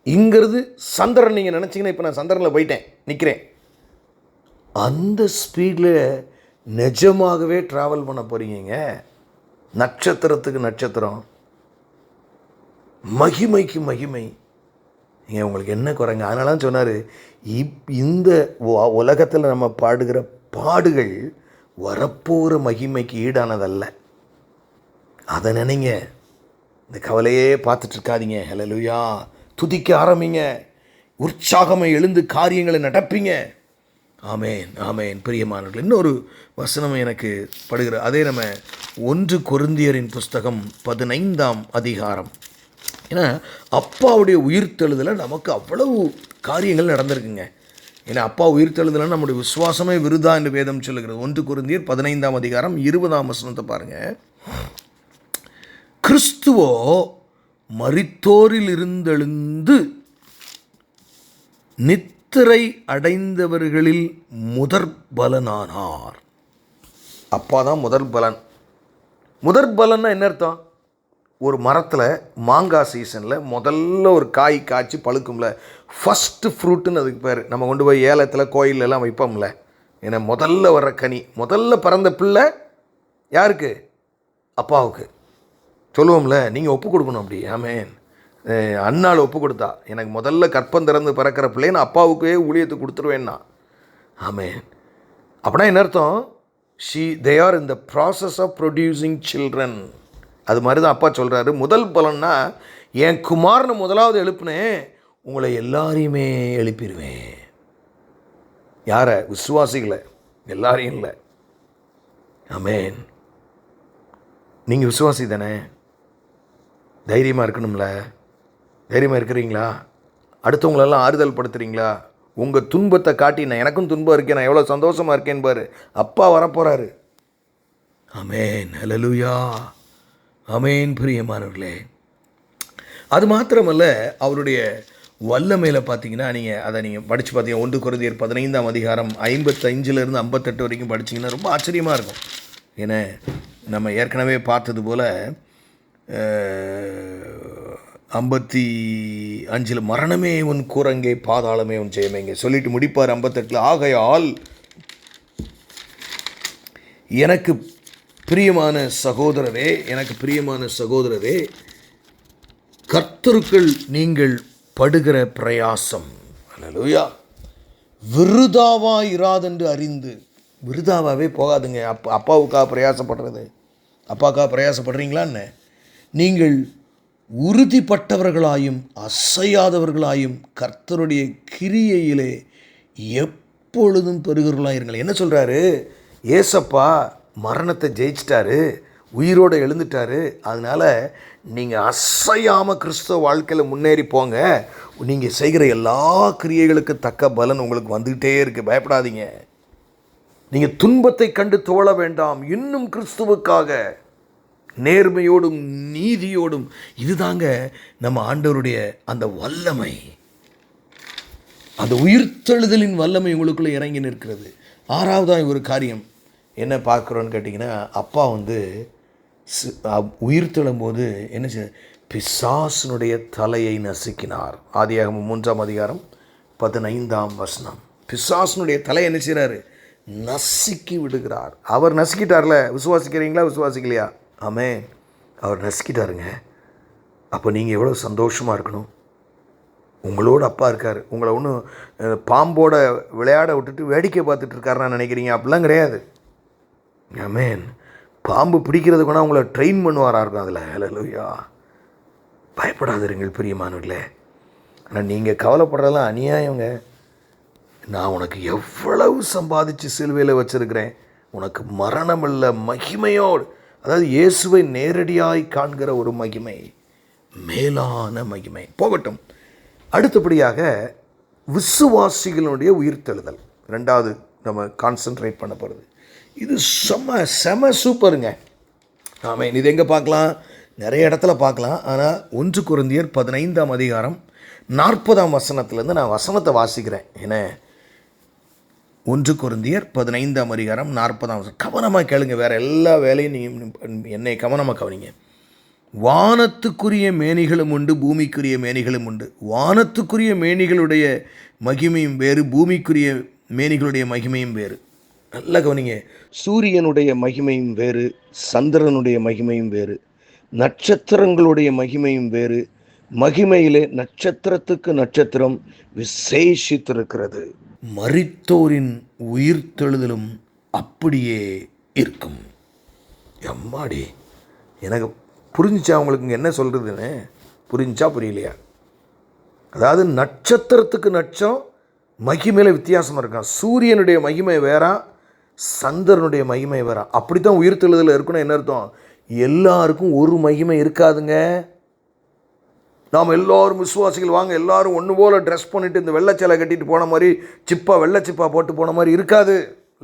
[SPEAKER 1] இங்கிறது சந்திரன் நீங்கள் நினச்சிங்கன்னா, இப்போ நான் சந்திரனில் போயிட்டேன், நிற்கிறேன், அந்த ஸ்பீடில் நிஜமாகவே ட்ராவல் பண்ண போகிறீங்க. நட்சத்திரத்துக்கு நட்சத்திரம், மகிமைக்கு மகிமை. நீங்கள் உங்களுக்கு என்ன குறைங்க? அதனால தான் சொன்னார், இந்த உலகத்தில் நம்ம பாடுகிற பாடுகள் வரப்போகிற மகிமைக்கு ஈடானதல்ல. அதை நினைங்க. இந்த கவலையே பார்த்துட்டு இருக்காதீங்க. ஹல்லேலூயா. துதிக்க ஆரம்பிங்க. உற்சாகமாக எழுந்து காரியங்களை நடப்பீங்க. ஆமேன், ஆமேன். பிரியமானவர்கள், இன்னொரு வசனம் எனக்கு படுகிற அதே நம்ம 1 கொரிந்தியரின் புஸ்தகம் 15ஆம் அதிகாரம். ஏன்னா அப்பாவுடைய உயிர்த்தெழுதலை நமக்கு அவ்வளவு காரியங்கள் நடந்திருக்குங்க. ஏன்னா அப்பா உயிர்த்தெழுதலை நம்முடைய விசுவாசமே விருதா என்று வேதம் சொல்லுகிறது. 1 கொரிந்தியர் 15ஆம் அதிகாரம் 20ஆம் வசனத்தை பாருங்கள். கிறிஸ்துவோ மரித்தோரில் இருந்தெழுந்து நித்திரை அடைந்தவர்களில் முதற் பலனானார். அப்பா தான் முதற் பலன். முதற் பலன்னா என்ன அர்த்தம்? ஒரு மரத்தில் மாங்காய் சீசனில் முதல்ல ஒரு காய் காய்ச்சி பழுக்கும்ல, ஃபஸ்ட்டு ஃப்ரூட்டுன்னு அதுக்கு பேர். நம்ம கொண்டு போய் ஏலத்தில் கோயிலெல்லாம் வைப்போம்ல. ஏன்னா முதல்ல வர்ற கனி, முதல்ல பிறந்த பிள்ளை யாருக்கு? அப்பாவுக்கு. சொல்லுவோம்ல, நீங்கள் ஒப்பு கொடுக்கணும். அப்படி ஆமேன். அண்ணாள் ஒப்பு கொடுத்தா, எனக்கு முதல்ல கற்பம் திறந்து பிறக்கிற பிள்ளைன்னு அப்பாவுக்கே ஊழியத்தை கொடுத்துருவேன்னா. ஆமேன். அப்படின்னா என்ன அர்த்தம்? they are in the process of producing children. அது மாதிரி தான் அப்பா சொல்கிறாரு. முதல் பலன்னா, என் குமாரனை முதலாவது எழுப்புனேன், உங்களை எல்லாரையுமே எழுப்பிடுவேன். யாரை? விசுவாசிகளை. எல்லாரையும் இல்லை. ஆமேன். நீங்கள் விசுவாசி தானே? தைரியமாக இருக்கணும்ல. தைரியமாக இருக்கிறீங்களா? அடுத்தவங்களெல்லாம் ஆறுதல் படுத்துகிறீங்களா? உங்கள் துன்பத்தை காட்டி, நான் எனக்கும் துன்பம் இருக்கேன், நான் எவ்வளோ சந்தோஷமாக இருக்கேன்னு பாரு. அப்பா வரப்போகிறாரு. ஆமேன். ஹல்லேலூயா. ஆமேன். பிரியமானவர்களே, அது மாத்திரமல்ல, அவருடைய வல்லமையில் பார்த்தீங்கன்னா, அதை நீங்கள் படித்து பார்த்தீங்கன்னா 1 கொரிந்தியர் 15ஆம் அதிகாரம் 55லேருந்து 58 வரைக்கும் படிச்சிங்கன்னா ரொம்ப ஆச்சரியமாக இருக்கும். ஏன்னா நம்ம ஏற்கனவே பார்த்தது போல் 55 மரணமே உன் கூரங்கே, பாதாளமே உன் ஜெயமேங்க சொல்லிட்டு முடிப்பார். 58 ஆகையால் எனக்கு பிரியமான சகோதரரே, கர்த்தருக்குள் நீங்கள் படுகிற பிரயாசம், ஹல்லேலூயா, விருதாவாக இராதென்று அறிந்து. விருதாவாகவே போகாதுங்க. அப்பாவுக்காக பிரயாசப்படுறது. அப்பாவுக்காக பிரயாசப்படுறீங்களான்னு நீங்கள் உறுதிப்பட்டவர்களாயும் அசையாதவர்களாயும் கர்த்தருடைய கிரியையிலே எப்பொழுதும் பெறுகிறவர்களாக இருங்கள். என்ன சொல்கிறாரு? ஏசப்பா மரணத்தை ஜெயிச்சிட்டாரு, உயிரோடு எழுந்துட்டாரு. அதனால் நீங்கள் அசையாமல் கிறிஸ்தவ வாழ்க்கையில் முன்னேறி போங்க. நீங்கள் செய்கிற எல்லா கிரியைகளுக்கு தக்க பலன் உங்களுக்கு வந்துக்கிட்டே இருக்குது. பயப்படாதீங்க. நீங்கள் துன்பத்தை கண்டு தோழ வேண்டாம். இன்னும் கிறிஸ்துவுக்காக நேர்மையோடும் நீதியோடும். இதுதாங்க நம்ம ஆண்டவருடைய அந்த வல்லமை, அந்த உயிர்த்தெழுதலின் வல்லமை உங்களுக்குள்ளே இறங்கி நிற்கிறது. 6வதாக ஒரு காரியம் என்ன பார்க்குறோன்னு கேட்டிங்கன்னா, அப்பா உயிர்த்தெழும் போது என்ன செய்ய? பிசாசினுடைய தலையை நசுக்கினார். ஆதியாகமம் 3ஆம் அதிகாரம் 15ஆம் வசனம். பிசாசினுடைய தலையை என்ன செய்கிறாரு? நசுக்கி விடுகிறார். அவர் நசுக்கிட்டார்ல. விசுவாசிக்கிறீங்களா? விசுவாசிக்கலையா? ஆமென். அவர் நசுக்கிட்டாருங்க. அப்போ நீங்கள் எவ்வளோ சந்தோஷமாக இருக்கணும். உங்களோட அப்பா இருக்கார். உங்களை ஒன்றும் பாம்போட விளையாட விட்டுட்டு வேடிக்கை பார்த்துட்டு இருக்காருன்னு நினைக்கிறீங்க. அப்படிலாம் கிடையாது. ஆமென். பாம்பு பிடிக்கிறதுக்குன்னா உங்களை ட்ரெயின் பண்ணுவாரா இருக்கும் அதில். ஹல்லேலூயா. பயப்படாதிருங்கள் பிரியமானவர்களே. ஆனால் நீங்கள் கவலைப்படுறதெல்லாம் அநியாயங்க. நான் உனக்கு எவ்வளவு சம்பாதிச்சு சிலுவையில் வச்சுருக்கிறேன். உனக்கு மரணம் இல்லை, மகிமையோடு, அதாவது இயேசுவை நேரடியாய் காண்கிற ஒரு மகிமை, மேலான மகிமை போகட்டும். அடுத்தபடியாக விசுவாசிகளுடைய உயிர்த்தெழுதல் 2வது நம்ம கான்சன்ட்ரேட் பண்ண போகிறது. இது செம சூப்பருங்க. ஆமாம். இது எங்கே பார்க்கலாம்? நிறைய இடத்துல பார்க்கலாம். ஆனால் 1 கொரிந்தியர் 15ஆம் அதிகாரம் 40ஆம் வசனத்துலேருந்து நான் வசனத்தை வாசிக்கிறேன். ஏன்னா 1 கொரிந்தியர் 15ஆம் அதிகாரம் 40ஆம் வசனம் கவனமாக கேளுங்க. வேறு எல்லா வேலையும் நீங்கள் என்னை கவனமாக கவனிங்க. வானத்துக்குரிய மேனிகளும் உண்டு, பூமிக்குரிய மேனிகளும் உண்டு. வானத்துக்குரிய மேனிகளுடைய மகிமையும் வேறு, பூமிக்குரிய மேனிகளுடைய மகிமையும் வேறு. நல்லா கவனிங்க. சூரியனுடைய மகிமையும் வேறு, சந்திரனுடைய மகிமையும் வேறு, நட்சத்திரங்களுடைய மகிமையும் வேறு. மகிமையிலே நட்சத்திரத்துக்கு நட்சத்திரம் விசேஷித்திருக்கிறது. மரித்தோரின் உயிர்த்தெழுதலும் அப்படியே இருக்கும். எம்மாடி, எனக்கு புரிஞ்சிச்சா உங்களுக்கு என்ன சொல்கிறதுன்னு? புரிஞ்சா புரியலையா? அதாவது நட்சத்திரத்துக்கு நட்சம் மகிமையில் வித்தியாசமாக இருக்கான். சூரியனுடைய மகிமை வேறா, சந்திரனுடைய மகிமை வேறா. அப்படி தான் உயிர்த்தெழுதல் இருக்கணும். என்ன அர்த்தம்? எல்லாருக்கும் ஒரு மகிமை இருக்காதுங்க. நாம் எல்லோரும் விசுவாசிகள் வாங்க எல்லாரும் ஒன்று போல் ட்ரெஸ் பண்ணிட்டு இந்த வெள்ளச்சலை கட்டிட்டு போன மாதிரி வெள்ளை சிப்பா போட்டு போன மாதிரி இருக்காது.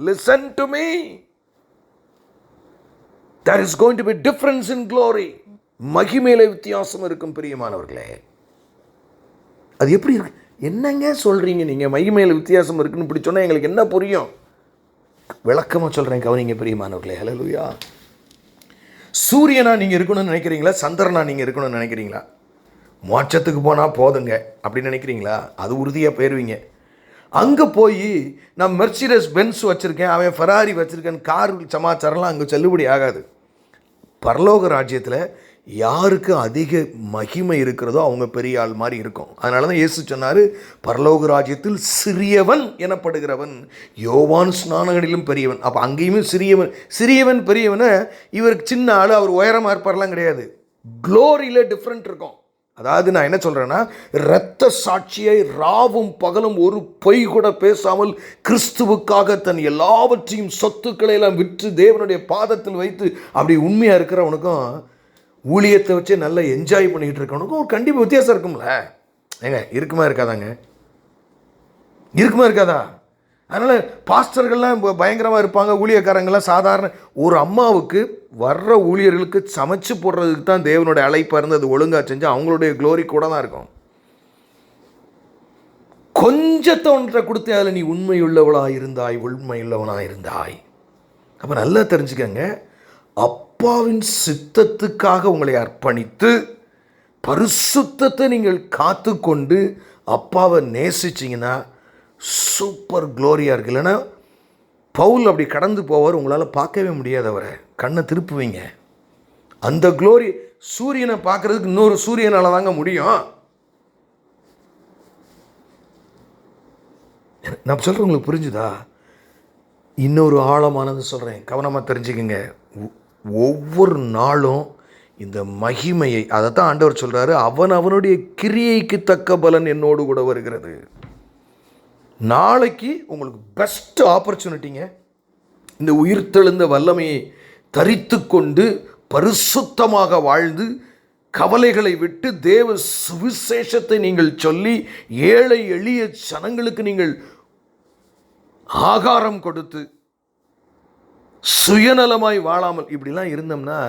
[SPEAKER 1] Listen to me, there is going to be difference in glory. மகிமையில வித்தியாசம் இருக்கும் பிரியமானவர்களே. அது எப்படி இருக்கு? என்னங்க சொல்கிறீங்க நீங்கள்? மகிமையில் வித்தியாசம் இருக்குன்னு இப்படி சொன்னால் எங்களுக்கு என்ன புரியும்? விளக்கமாக சொல்கிறேன், கவனிங்க பிரியமானவர்களே. ஹல்லேலூயா. சூரியனா நீங்கள் இருக்கணும்னு நினைக்கிறீங்களா? சந்திரனா நீங்கள் இருக்கணும்னு நினைக்கிறீங்களா? மோட்சத்துக்கு போனால் போதுங்க அப்படின்னு நினைக்கிறீங்களா? அது உறுதியாக போயிடுவீங்க. அங்கே போய் நான் மெர்சிடஸ் பென்ஸ் வச்சுருக்கேன், அவன் ஃபெராரி வச்சுருக்கேன், கார் சமாச்சாரம்லாம் அங்கே செல்லுபடி ஆகாது. பரலோக ராஜ்யத்தில் யாருக்கு அதிக மகிமை இருக்கிறதோ அவங்க பெரிய ஆள் மாதிரி இருக்கும். அதனால தான் இயேசு சொன்னார், பரலோக ராஜ்யத்தில் சிறியவன் எனப்படுகிறவன் யோவான் ஸ்நானகனிலும் பெரியவன். அப்போ அங்கேயுமே சிறியவன் பெரியவனை இவருக்கு சின்ன ஆள், அவர் உயரமாக இருப்பார்லாம் கிடையாது. க்ளோரியில் டிஃப்ரெண்ட் இருக்கும். அதாவது நான் என்ன சொல்கிறேன்னா, இரத்த சாட்சியை ராவும் பகலும் ஒரு பொய் கூட பேசாமல் கிறிஸ்துவுக்காக தன் எல்லாவற்றையும் சொத்துக்களை எல்லாம் விற்று தேவனுடைய பாதத்தில் வைத்து அப்படி உண்மையாக இருக்கிறவனுக்கும் ஊழியத்தை வச்சு நல்லா என்ஜாய் பண்ணிக்கிட்டு இருக்கவனுக்கும் ஒரு கண்டிப்பாக வித்தியாசம் இருக்கும்ல. ஏங்க இருக்குமா இருக்காதாங்க? இருக்குமா இருக்காதா? அதனால் பாஸ்டர்கள்லாம் பயங்கரமாக இருப்பாங்க, ஊழியக்காரங்கள்லாம் சாதாரண. ஒரு அம்மாவுக்கு வர்ற ஊழியர்களுக்கு சமைச்சு போடுறதுக்கு தான் தேவனுடைய அழைப்பாக இருந்து அது ஒழுங்காக செஞ்சு அவங்களுடைய க்ளோரி கூட தான் இருக்கும். கொஞ்சத்தை ஒன்றை கொடுத்து அதில் நீ உண்மையுள்ளவளாக இருந்தாய், உண்மையுள்ளவனாக இருந்தாய். அப்போ நல்லா தெரிஞ்சுக்கங்க, அப்பாவின் சித்தத்துக்காக உங்களை அர்ப்பணித்து பரிசுத்தத்தை நீங்கள் காத்து கொண்டு அப்பாவை நேசிச்சிங்கன்னா சூப்பர் க்ளோரியாக இருக்குது. இல்லைன்னா பவுல் அப்படி கடந்து போவார், உங்களால் பார்க்கவே முடியாது, அவரை கண்ணை திருப்புவீங்க. அந்த க்ளோரி சூரியனை பார்க்குறதுக்கு இன்னொரு சூரியனால் தாங்க முடியும். நான் சொல்கிறேன், உங்களுக்கு புரிஞ்சுதா? இன்னொரு ஆழமானது சொல்கிறேன், கவனமாக தெரிஞ்சுக்கங்க. ஒவ்வொரு நாளும் இந்த மகிமையை, அதைத்தான் ஆண்டவர் சொல்கிறாரு, அவனுடைய கிரியைக்கு தக்க பலன் என்னோடு கூட வருகிறது. நாளைக்கு உங்களுக்கு பெஸ்ட் ஆப்பர்ச்சுனிட்டிங்க. இந்த உயிர்த்தெழுந்த வல்லமையை தரித்து கொண்டு பரிசுத்தமாக வாழ்ந்து கவலைகளை விட்டு தேவ சுவிசேஷத்தை நீங்கள் சொல்லி ஏழை எளிய ஜனங்களுக்கு நீங்கள் ஆகாரம் கொடுத்து சுயநலமாய் வாழாமல் இப்படிலாம் இருந்தோம்னா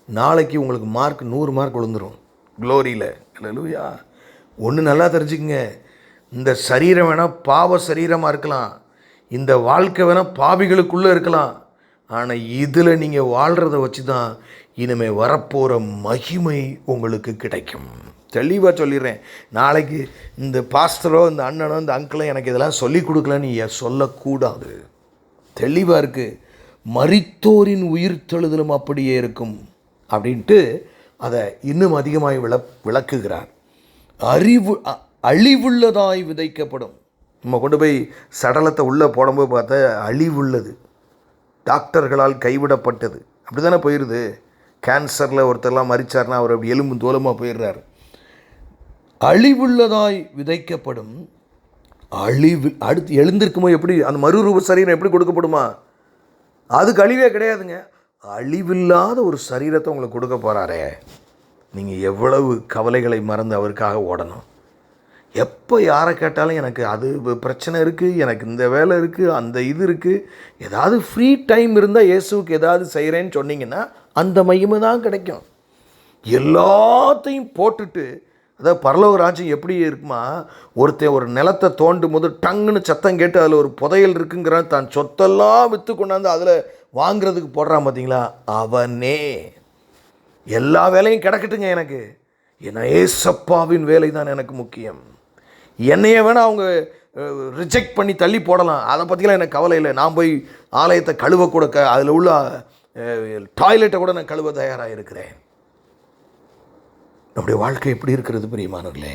[SPEAKER 1] நாளைக்கு உங்களுக்கு மார்க் 100 மார்க் விழுந்துடும் க்ளோரியில். அல்லேலூயா. ஒன்று நல்லா தெரிஞ்சுக்கங்க, இந்த சரீரம் வேணால் பாவ சரீரமாக இருக்கலாம், இந்த வாழ்க்கை வேணால் பாவிகளுக்குள்ளே இருக்கலாம், ஆனால் இதில் நீங்கள் வாழ்கிறத வச்சு தான் இனிமேல் வரப்போகிற மகிமை உங்களுக்கு கிடைக்கும். தெளிவாக சொல்லிடுறேன். நாளைக்கு இந்த பாஸ்டரோ இந்த அண்ணனோ இந்த அங்கிளோ எனக்கு இதெல்லாம் சொல்லி கொடுக்கலன்னு சொல்லக்கூடாது. தெளிவாக இருக்குது. மரித்தோரின் உயிர்த்தெழுதலும் அப்படியே இருக்கும் அப்படின்ட்டு அதை இன்னும் அதிகமாக விளக்குகிறார். அழிவுள்ளதாய் விதைக்கப்படும். நம்ம கொண்டு போய் சடலத்தை உள்ளே போடும்போது பார்த்தா அழிவுள்ளது, டாக்டர்களால் கைவிடப்பட்டது, அப்படி தானே போயிடுது. கேன்சரில் ஒருத்தர்லாம் மறிச்சார்னா அவர் அப்படி எலும்பு தோலமாக போயிடுறாரு. அழிவுள்ளதாய் விதைக்கப்படும். அடுத்து எழுந்திருக்கும்போது எப்படி அந்த மறுரூப சரீரம் எப்படி கொடுக்கப்படுமா? அதுக்கு அழிவே கிடையாதுங்க. அழிவில்லாத ஒரு சரீரத்தை உங்களுக்கு கொடுக்க போகிறாரே, நீங்கள் எவ்வளவு கவலைகளை மறந்து அவருக்காக ஓடணும். எப்போ யாரை கேட்டாலும் எனக்கு அது பிரச்சனை இருக்குது, எனக்கு இந்த வேலை இருக்குது, அந்த இது இருக்குது, ஏதாவது ஃப்ரீ டைம் இருந்தால் இயேசுவுக்கு ஏதாவது செய்கிறேன்னு சொன்னீங்கன்னா அந்த மகிமை தான் கிடைக்கும். எல்லாத்தையும் போட்டுட்டு, அதாவது பரலோக ராஜ்யம் எப்படி இருக்குமா, ஒருத்தன் ஒரு நிலத்தை தோண்டும் போது டங்குன்னு சத்தம் கேட்டு அதில் ஒரு புதையல் இருக்குங்கிறான், தான் சொத்தெல்லாம் விற்று கொண்டாந்து அதில் வாங்கிறதுக்கு போடுறான் பார்த்தீங்களா, அவனே. எல்லா வேலையும் கிடக்கட்டுங்க எனக்கு, ஏன்னா ஏசப்பாவின் வேலை தான் எனக்கு முக்கியம். என்னைய வேணால் அவங்க ரிஜெக்ட் பண்ணி தள்ளி போடலாம், அதை பற்றிலாம் எனக்கு கவலை இல்லை. நான் போய் ஆலயத்தை கழுவ கூட அதில் உள்ள டாய்லெட்டை கூட நான் கழுவ தயாராக இருக்கிறேன். நம்முடைய வாழ்க்கை எப்படி இருக்கிறது பிரியமானவர்களே?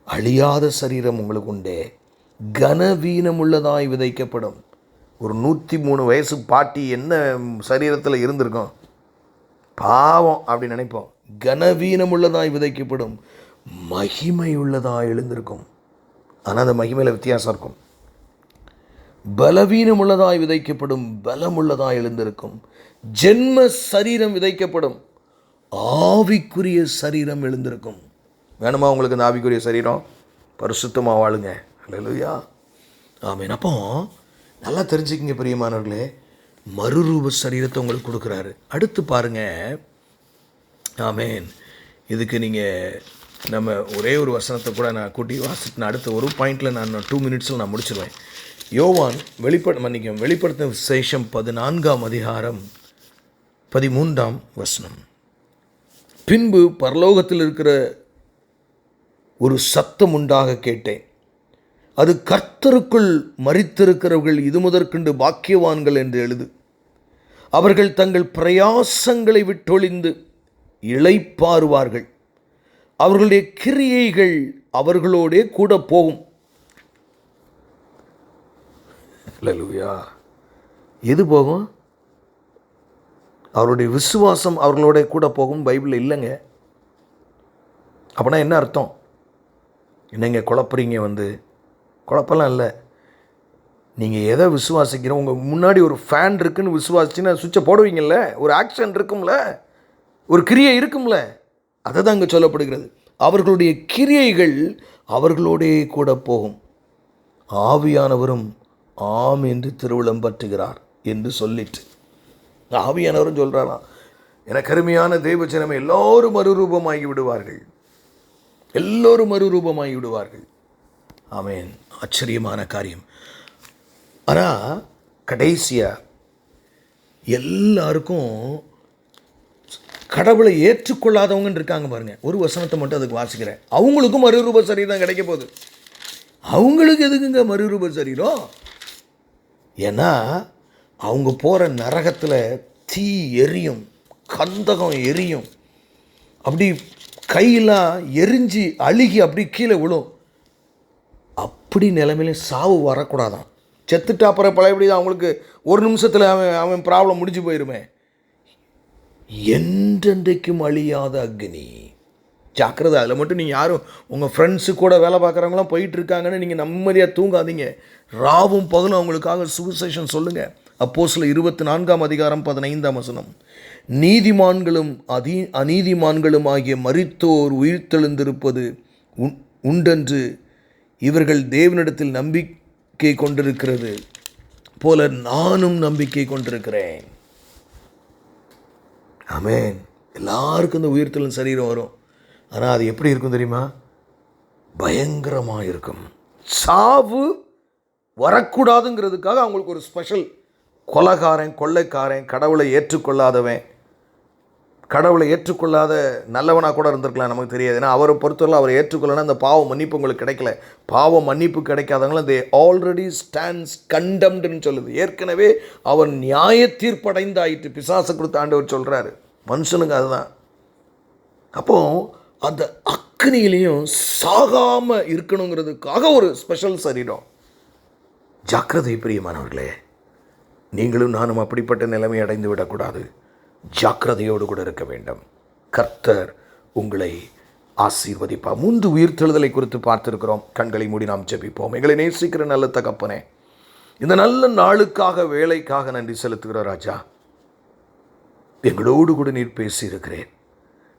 [SPEAKER 1] அழியாத சரீரம் உங்களுக்கு உண்டே, கனவீனம் உள்ளதாய் விதைக்கப்படும். ஒரு 103 வயசு பாட்டி என்ன சரீரத்தில் இருந்திருக்கும்? பாவம் அப்படி நினைப்போம். கனவீனம் உள்ளதாய் விதைக்கப்படும், மகிமை உள்ளதாய் எழுந்திருக்கும். ஆனால் அந்த மகிமையில் வித்தியாசம் இருக்கும். பலவீனம் உள்ளதாய் விதைக்கப்படும், பலம் உள்ளதாய் எழுந்திருக்கும். ஜென்ம சரீரம் விதைக்கப்படும், ஆவிக்குரிய சரீரம் எழுந்திருக்கும். வேணுமா உங்களுக்கு இந்த ஆவிக்குரிய சரீரம்? பரிசுத்தமாக வாழுங்க. அல்லேலூயா, ஆமென். அப்போ நல்லா தெரிஞ்சுக்கிங்க பிரியமானவர்களே, மறுரூப சரீரத்தை உங்களுக்கு கொடுக்குறாரு. அடுத்து பாருங்க, ஆமென். இதுக்கு நீங்கள் நம்ம ஒரே ஒரு வசனத்தை கூட நான் கூட்டி வாசிட்டு அடுத்த ஒரு பாயிண்டில் நான் 2 மினிட்ஸில் நான் முடிச்சிடுவேன். யோவான் வெளிப்படுத்தின விசேஷம் 14ஆம் அதிகாரம் 13ஆம் வசனம். பின்பு பரலோகத்தில் இருக்கிற ஒரு சத்தம் உண்டாக கேட்டேன். அது, கர்த்தருக்குள் மரித்திருக்கிறவர்கள் இது முதற்கொண்டு பாக்கியவான்கள் என்று எழுது. அவர்கள் தங்கள் பிரயாசங்களை விட்டொழிந்து இளைப்பாறுவார்கள். அவர்களுடைய கிரியைகள் அவர்களோடே கூட போகும். அல்லேலூயா. எது போகும்? அவருடைய விசுவாசம் அவர்களோட கூட போகும். பைபிளில் இல்லைங்க. அப்படின்னா என்ன அர்த்தம்? என்னங்க குழப்பறீங்க? குழப்பெல்லாம் இல்லை. நீங்கள் எதை விசுவாசிக்கிறோம்? உங்கள் முன்னாடி ஒரு ஃபேன் இருக்குன்னு விசுவாசிச்சுன்னா சுவிட்சை போடுவீங்கள்ல, ஒரு ஆக்ஷன் இருக்கும்ல, ஒரு கிரியை இருக்கும்ல, அதை தான் இங்கே சொல்லப்படுகிறது. அவர்களுடைய கிரியைகள் அவர்களோடே கூட போகும். ஆவியானவரும் ஆம் என்று திருவுளம் பற்றுகிறார் என்று சொல்லிட்டு ஆவியானவரும் சொல்கிறாராம், எனக்கு அருமையான தேவஜனமே, எல்லோரும் மறுரூபமாகி விடுவார்கள், எல்லோரும் மறுரூபமாகி விடுவார்கள். ஆமென். ஆச்சரியமான காரியம். ஆனால் கடைசியாக எல்லாருக்கும் கடவுளை ஏற்றுக்கொள்ளாதவங்கன்னு இருக்காங்க பாருங்க. ஒரு வசனத்தை மட்டும் அதுக்கு வாசிக்கிறேன். அவங்களுக்கும் மறுரூப சரீரம் கிடைக்க போகுது. அவங்களுக்கு எதுக்குங்க மறுரூப சரீரம்? ஏன்னா அவங்க போகிற நரகத்தில் தீ எரியும், கந்தகம் எரியும், அப்படி கையெல்லாம் எரிஞ்சு அழுகி அப்படி கீழே விழும். அப்படி நிலைமையில சாவு வரக்கூடாதான். செத்துட்டு அப்புறம் பழையபடி தான் அவங்களுக்கு ஒரு நிமிஷத்தில் அவன் ப்ராப்ளம் முடிஞ்சு போயிருமே. என்றென்றைக்கும் அழியாத அக்னி. ஜாக்கிரதை. அதில் மட்டும் நீங்கள் யாரும் உங்கள் ஃப்ரெண்ட்ஸு கூட வேலை பார்க்குறவங்களாம் போயிட்டுருக்காங்கன்னு நீங்கள் நிம்மதியாக தூங்காதீங்க. ராவும் பகலும் அவங்களுக்காக சுவிசேஷம் சொல்லுங்கள். அப்போஸ்தலர் 24ஆம் அதிகாரம் 15ஆம் வசனம். நீதிமான்களும் அநீதிமான்களும் ஆகிய மரித்தோர் உயிர்த்தெழுந்திருப்பது உண்டென்று இவர்கள் தேவனிடத்தில் நம்பிக்கை கொண்டிருக்கிறது போல நானும் நம்பிக்கை கொண்டிருக்கிறேன். ஆமென். எல்லாருக்கும் இந்த உயிர்த்தெழும் சரீரம் வரும். ஆனால் அது எப்படி இருக்கும் தெரியுமா? பயங்கரமாக இருக்கும். சாவு வரக்கூடாதுங்கிறதுக்காக அவங்களுக்கு ஒரு ஸ்பெஷல். கொலைகாரன், கொள்ளைக்காரன், கடவுளை ஏற்றுக்கொள்ளாதவன், கடவுளை ஏற்றுக்கொள்ளாத நல்லவனாக கூட இருந்திருக்கலாம், நமக்கு தெரியாது. ஏன்னா அவரை பொறுத்தவரை அவரை ஏற்றுக்கொள்ளனா அந்த பாவ மன்னிப்பு உங்களுக்கு கிடைக்கல. பாவ மன்னிப்பு கிடைக்காதவங்களும் தே ஆல்ரெடி ஸ்டாண்ட்ஸ் கண்டம்டுன்னு சொல்லுது. ஏற்கனவே அவன் நியாய தீர்ப்படைந்தாயிட்டு பிசாசு கொடுத்த ஆண்டவர் சொல்கிறாரு. மனுஷனுக்கு அதுதான். அப்போது அந்த அக்னியிலையும் சாகாமல் இருக்கணுங்கிறதுக்காக ஒரு ஸ்பெஷல் சரீரம். ஜாக்கிரதை பிரியமானவர்களே, நீங்களும் நானும் அப்படிப்பட்ட நிலைமை அடைந்து விடக்கூடாது. ஜாக்கிரதையோடு கூட இருக்க வேண்டும். கர்த்தர் உங்களை ஆசீர்வதிப்பார். 3 உயிர்த்தெழுதலை குறித்து பார்த்திருக்கிறோம். கண்களை மூடி நாம் ஜெபிப்போம். எங்களை நேசிக்கிற நல்ல தகப்பனே, இந்த நல்ல நாளுக்காக, வேலைக்காக நன்றி செலுத்துகிற ராஜா. எங்களோடு கூட நீர் பேசியிருக்கிறேன்.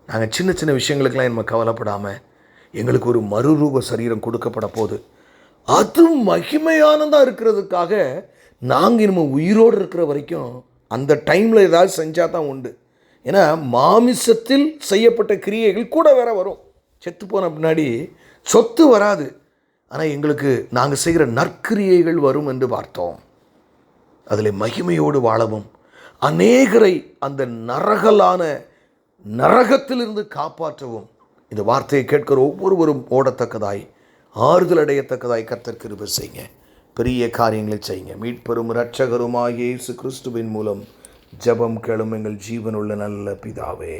[SPEAKER 1] நாங்கள் சின்ன சின்ன விஷயங்களுக்கெல்லாம் நம்ம கவலைப்படாமல் எங்களுக்கு ஒரு மறுரூப சரீரம் கொடுக்கப்பட போது அது மகிமையானதாக இருக்கிறதுக்காக நாங்கள் நம்ம உயிரோடு இருக்கிற வரைக்கும் அந்த டைமில் ஏதாவது செஞ்சால் தான் உண்டு. ஏன்னா மாமிசத்தில் செய்யப்பட்ட கிரியைகள் கூட வேற வரும். செத்து போன பின்னாடி சொத்து வராது, ஆனால் எங்களுக்கு நாங்கள் செய்கிற நற்கிரியைகள் வரும் என்று பார்த்தோம். அதில் மகிமையோடு வாழவும், அநேகரை அந்த நரகத்திலிருந்து காப்பாற்றவும் இந்த வார்த்தையை கேட்கிற ஒவ்வொருவரும் ஓடத்தக்கதாய், ஆறுதல் அடையத்தக்கதாய் கர்த்தர் கிருபை செய்யுங்க. பெரிய காரியங்களை செய்யுங்க. மீட்பெரும் இரட்சகருமாகிய இயேசு கிறிஸ்துவின் மூலம் ஜெபம் கேளும் எங்கள் ஜீவனுள்ள நல்ல பிதாவே.